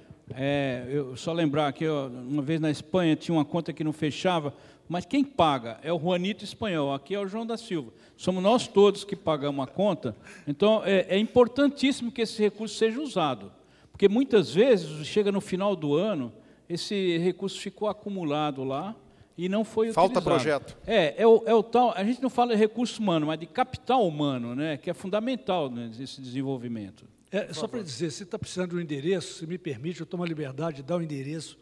Eu só lembrar que uma vez na Espanha tinha uma conta que não fechava, mas quem paga é o Juanito Espanhol, aqui é o João da Silva. Somos nós todos que pagamos a conta. Então, é importantíssimo que esse recurso seja usado, porque muitas vezes, chega no final do ano, esse recurso ficou acumulado lá e não foi utilizado. Falta projeto. É o tal, a gente não fala de recurso humano, mas de capital humano, né, que é fundamental nesse desenvolvimento. Só para dizer, se está precisando de um endereço, se me permite, eu tomo a liberdade de dar o endereço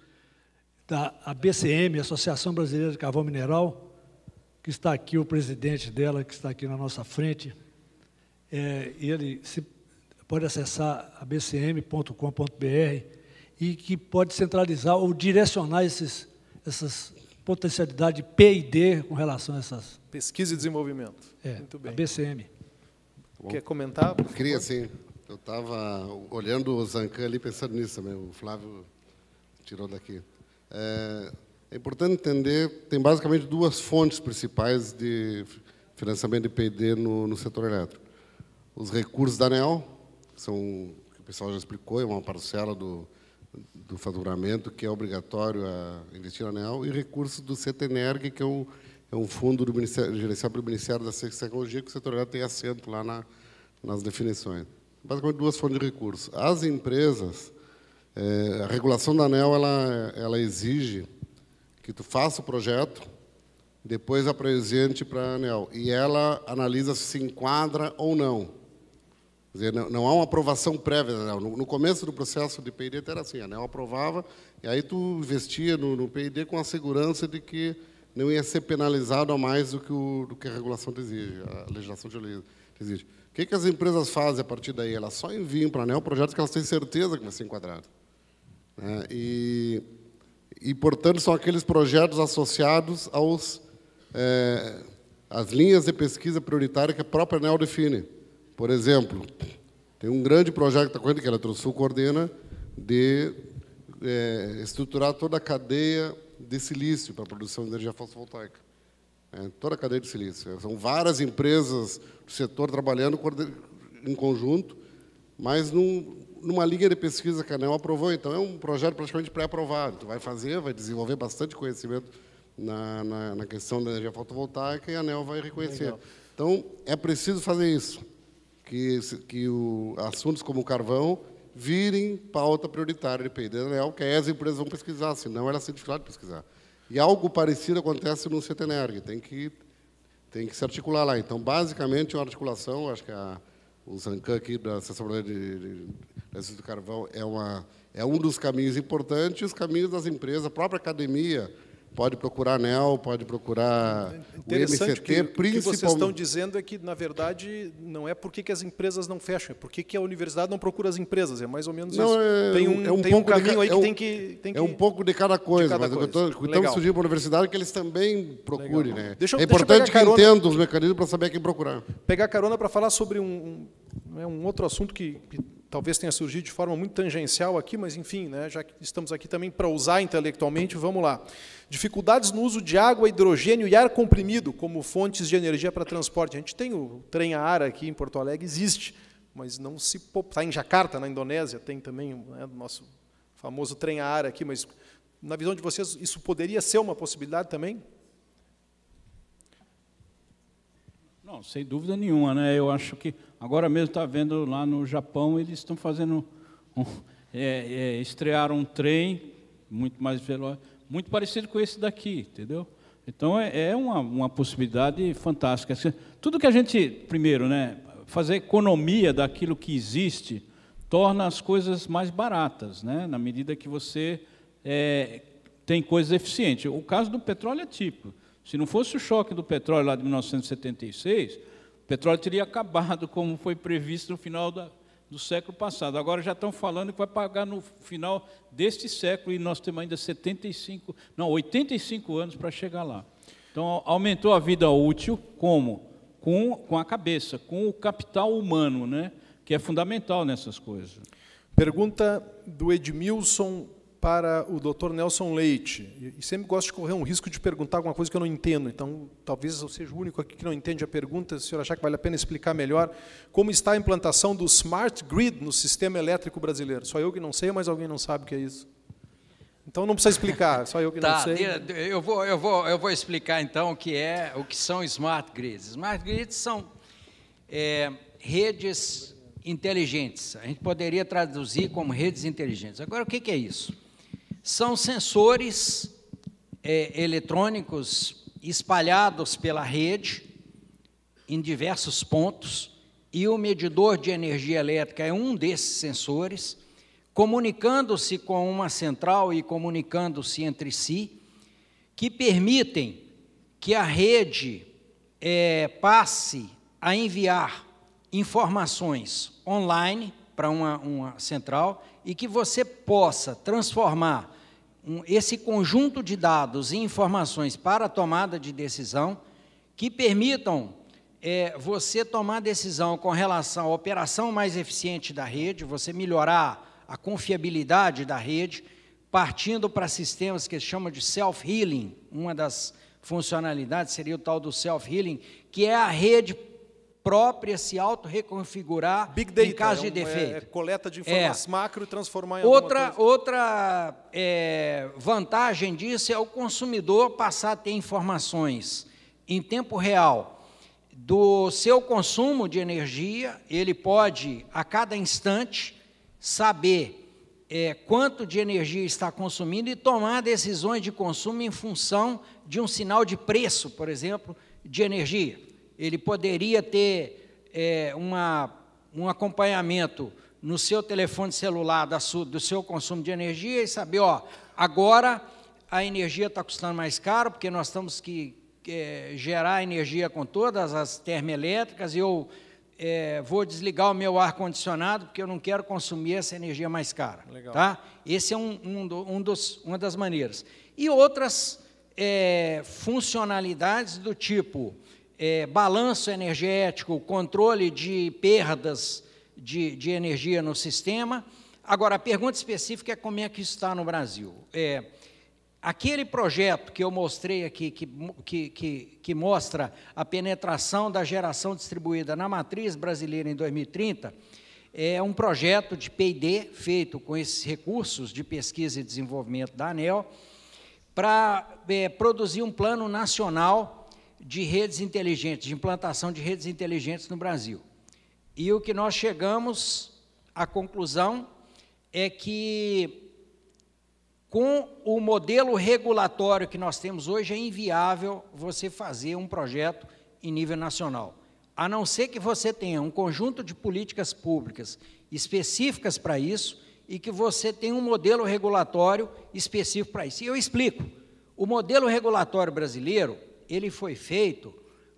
da ABCM, Associação Brasileira de Carvão Mineral, que está aqui, o presidente dela, que está aqui na nossa frente. Ele pode acessar abcm.com.br e que pode centralizar ou direcionar essas potencialidades de P&D com relação a essas... Pesquisa e desenvolvimento. Muito bem. ABCM. Quer comentar? Eu queria, sim. Eu estava olhando o Zancan ali, pensando nisso também. O Flávio tirou daqui. É importante entender, tem basicamente duas fontes principais de financiamento de P&D no setor elétrico. Os recursos da ANEEL, que o pessoal já explicou, é uma parcela do faturamento que é obrigatório a investir na ANEEL, e recursos do CETENERG, que é um fundo gerenciado pelo Ministério da Ciência e Tecnologia, que o setor elétrico tem assento lá nas definições. Basicamente, duas fontes de recursos. As empresas, a regulação da ANEEL, ela exige que tu faça o projeto, depois apresente para a ANEEL, e ela analisa se enquadra ou não. Quer dizer, não há uma aprovação prévia da ANEEL. No começo do processo de P&D era assim, a ANEEL aprovava, e aí tu investia no P&D com a segurança de que não ia ser penalizado a mais do que a regulação te exige, a legislação te exige. O que as empresas fazem a partir daí? Elas só enviam para a ANEEL projetos que elas têm certeza que vai ser enquadrado. E, portanto, são aqueles projetos associados às linhas de pesquisa prioritária que a própria ANEEL define. Por exemplo, tem um grande projeto que está correndo, que a Eletrosul coordena, de estruturar toda a cadeia de silício para a produção de energia fotovoltaica. Toda a cadeia de silício. São várias empresas do setor trabalhando em conjunto, mas numa linha de pesquisa que a ANEEL aprovou. Então, é um projeto praticamente pré-aprovado. Tu vai desenvolver bastante conhecimento na questão da energia fotovoltaica e a ANEEL vai reconhecer. Legal. Então, é preciso fazer isso, que assuntos como o carvão virem pauta prioritária de P&D da ANEEL, que aí as empresas vão pesquisar, senão elas têm dificuldade de pesquisar. E algo parecido acontece no CETENERG, tem que se articular lá. Então, basicamente, uma articulação, acho que o Zancan aqui da Associação Brasileira do Carvão é um dos caminhos importantes, e os caminhos das empresas, a própria academia pode procurar a ANEEL, pode procurar o MCT, principalmente. O que vocês estão dizendo é que, na verdade, não é porque as empresas não fecham, é porque a universidade não procura as empresas, é mais ou menos isso. Tem um caminho aí que tem que... É um pouco de cada coisa, mas o que estamos surgindo para a universidade é que eles também procurem. Né? É importante que entendam os mecanismos para saber quem procurar. Pegar carona para falar sobre um outro assunto que talvez tenha surgido de forma muito tangencial aqui, mas, enfim, né, já que estamos aqui também para usar intelectualmente, vamos lá. Dificuldades no uso de água, hidrogênio e ar comprimido como fontes de energia para transporte. A gente tem o trem a ar aqui em Porto Alegre, existe, mas não se... Está em Jacarta, na Indonésia, tem também o nosso famoso trem a ar aqui, mas, na visão de vocês, isso poderia ser uma possibilidade também? Não, sem dúvida nenhuma, né? Eu acho que agora mesmo está vendo lá no Japão, eles estão fazendo estrearam um trem muito mais veloz, muito parecido com esse daqui, entendeu? Então é uma possibilidade fantástica. Tudo que a gente, primeiro, né, fazer economia daquilo que existe torna as coisas mais baratas, né? Na medida que você tem coisas eficientes. O caso do petróleo é típico. Se não fosse o choque do petróleo lá de 1976, o petróleo teria acabado como foi previsto no final do século passado. Agora já estão falando que vai pagar no final deste século e nós temos ainda 85 anos para chegar lá. Então, aumentou a vida útil como? Com a cabeça, com o capital humano, né? Que é fundamental nessas coisas. Pergunta do Edmilson para o Dr. Nelson Leite. E sempre gosto de correr um risco de perguntar alguma coisa que eu não entendo. Então, talvez eu seja o único aqui que não entende a pergunta. Se o senhor achar que vale a pena explicar melhor, como está a implantação do Smart Grid no sistema elétrico brasileiro? Só eu que não sei, mas alguém não sabe o que é isso. Então, não precisa explicar, só eu que não sei. Eu vou explicar, então, o que são Smart Grids. Smart Grids são redes inteligentes. A gente poderia traduzir como redes inteligentes. Agora, o que é isso? São sensores eletrônicos espalhados pela rede, em diversos pontos, e o medidor de energia elétrica é um desses sensores, comunicando-se com uma central e comunicando-se entre si, que permitem que a rede passe a enviar informações online para uma central e que você possa transformar esse conjunto de dados em informações para a tomada de decisão que permitam você tomar decisão com relação à operação mais eficiente da rede, você melhorar a confiabilidade da rede, partindo para sistemas que se chamam de self-healing. Uma das funcionalidades seria o tal do self-healing, que é a rede própria se auto-reconfigurar Big Data, em caso de defeito. Coleta de informações macro e transformar em alguma coisa. Outra vantagem disso é o consumidor passar a ter informações em tempo real do seu consumo de energia. Ele pode, a cada instante, saber quanto de energia está consumindo e tomar decisões de consumo em função de um sinal de preço, por exemplo, de energia. Ele poderia ter um acompanhamento no seu telefone celular do seu consumo de energia e saber, agora a energia está custando mais caro, porque nós temos que gerar energia com todas as termoelétricas, e eu vou desligar o meu ar-condicionado, porque eu não quero consumir essa energia mais cara. Legal. Tá? Esse é uma das maneiras. E outras funcionalidades do tipo balanço energético, controle de perdas de energia no sistema. Agora, a pergunta específica é como é que isso está no Brasil. Aquele projeto que eu mostrei aqui, que mostra a penetração da geração distribuída na matriz brasileira em 2030, é um projeto de P&D feito com esses recursos de pesquisa e desenvolvimento da ANEEL para produzir um plano nacional de redes inteligentes, de implantação de redes inteligentes no Brasil. E o que nós chegamos à conclusão é que, com o modelo regulatório que nós temos hoje, é inviável você fazer um projeto em nível nacional, a não ser que você tenha um conjunto de políticas públicas específicas para isso e que você tenha um modelo regulatório específico para isso. E eu explico. O modelo regulatório brasileiro, ele foi feito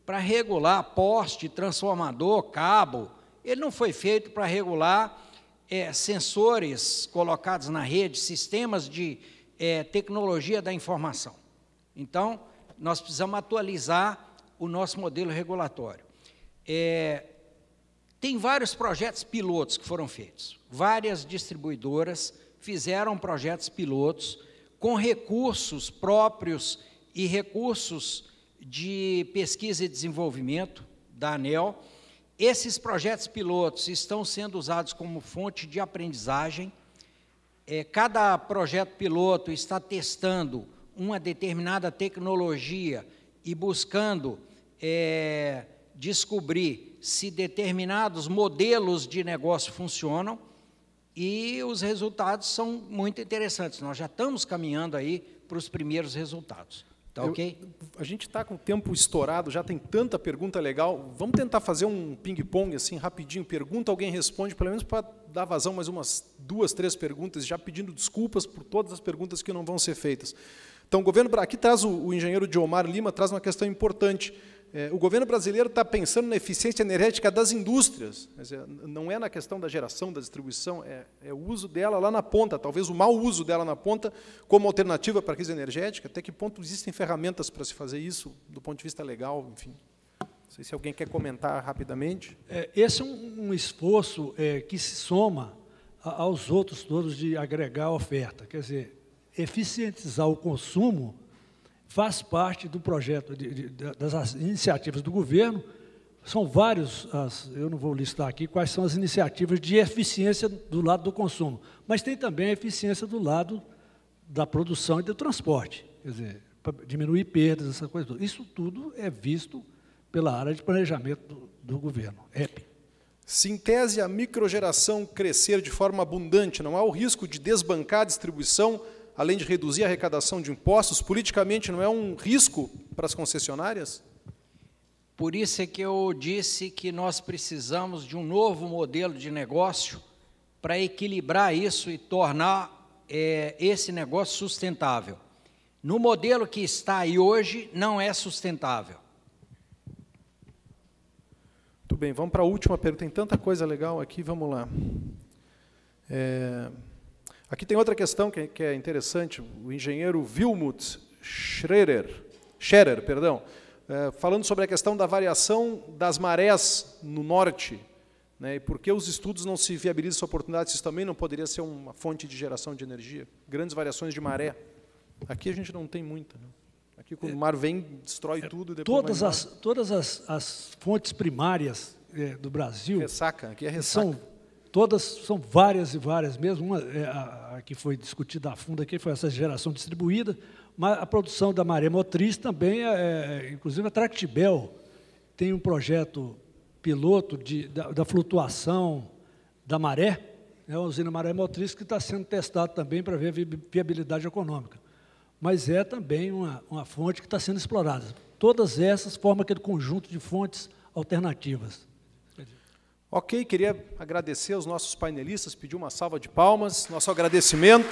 para regular poste, transformador, cabo. Ele não foi feito para regular sensores colocados na rede, sistemas de tecnologia da informação. Então, nós precisamos atualizar o nosso modelo regulatório. Tem vários projetos pilotos que foram feitos. Várias distribuidoras fizeram projetos pilotos com recursos próprios e recursos de pesquisa e desenvolvimento da ANEEL. Esses projetos pilotos estão sendo usados como fonte de aprendizagem. Cada projeto piloto está testando uma determinada tecnologia e buscando descobrir se determinados modelos de negócio funcionam, e os resultados são muito interessantes. Nós já estamos caminhando aí para os primeiros resultados. Tá ok? A gente está com o tempo estourado, já tem tanta pergunta legal. Vamos tentar fazer um ping-pong, assim, rapidinho. Pergunta, alguém responde, pelo menos para dar vazão mais umas 2, 3 perguntas, já pedindo desculpas por todas as perguntas que não vão ser feitas. Então, o governo, aqui traz o engenheiro Diomar Lima, traz uma questão importante. O governo brasileiro está pensando na eficiência energética das indústrias. Quer dizer, não é na questão da geração, da distribuição, é o uso dela lá na ponta, talvez o mau uso dela na ponta como alternativa para a crise energética. Até que ponto existem ferramentas para se fazer isso, do ponto de vista legal, enfim. Não sei se alguém quer comentar rapidamente. Esse é um esforço que se soma aos outros todos de agregar a oferta. Quer dizer, eficientizar o consumo faz parte do projeto, das iniciativas do governo. São vários, eu não vou listar aqui quais são as iniciativas de eficiência do lado do consumo, mas tem também a eficiência do lado da produção e do transporte, quer dizer, para diminuir perdas, essa coisa toda. Isso tudo é visto pela área de planejamento do governo, EP. Se em tese a microgeração crescer de forma abundante, não há o risco de desbancar a distribuição, além de reduzir a arrecadação de impostos? Politicamente não é um risco para as concessionárias? Por isso é que eu disse que nós precisamos de um novo modelo de negócio para equilibrar isso e tornar esse negócio sustentável. No modelo que está aí hoje, não é sustentável. Muito bem, vamos para a última pergunta. Tem tanta coisa legal aqui, vamos lá. Aqui tem outra questão que é interessante. O engenheiro Wilmut Scherer, falando sobre a questão da variação das marés no norte, né, e por que os estudos não se viabilizam essa oportunidade, se isso também não poderia ser uma fonte de geração de energia. Grandes variações de maré. Aqui a gente não tem muita. Né? Aqui quando o mar vem, destrói tudo. E depois todas as fontes primárias do Brasil... Ressaca, aqui é ressaca. Todas são várias e várias mesmo. Uma a que foi discutida a fundo aqui foi essa geração distribuída, mas a produção da maré motriz também, inclusive a Tractibel tem um projeto piloto da flutuação da maré, a usina maré motriz, que está sendo testado também para ver a viabilidade econômica. Mas é também uma fonte que está sendo explorada. Todas essas formam aquele conjunto de fontes alternativas. Ok, queria agradecer aos nossos painelistas, pedir uma salva de palmas, nosso agradecimento.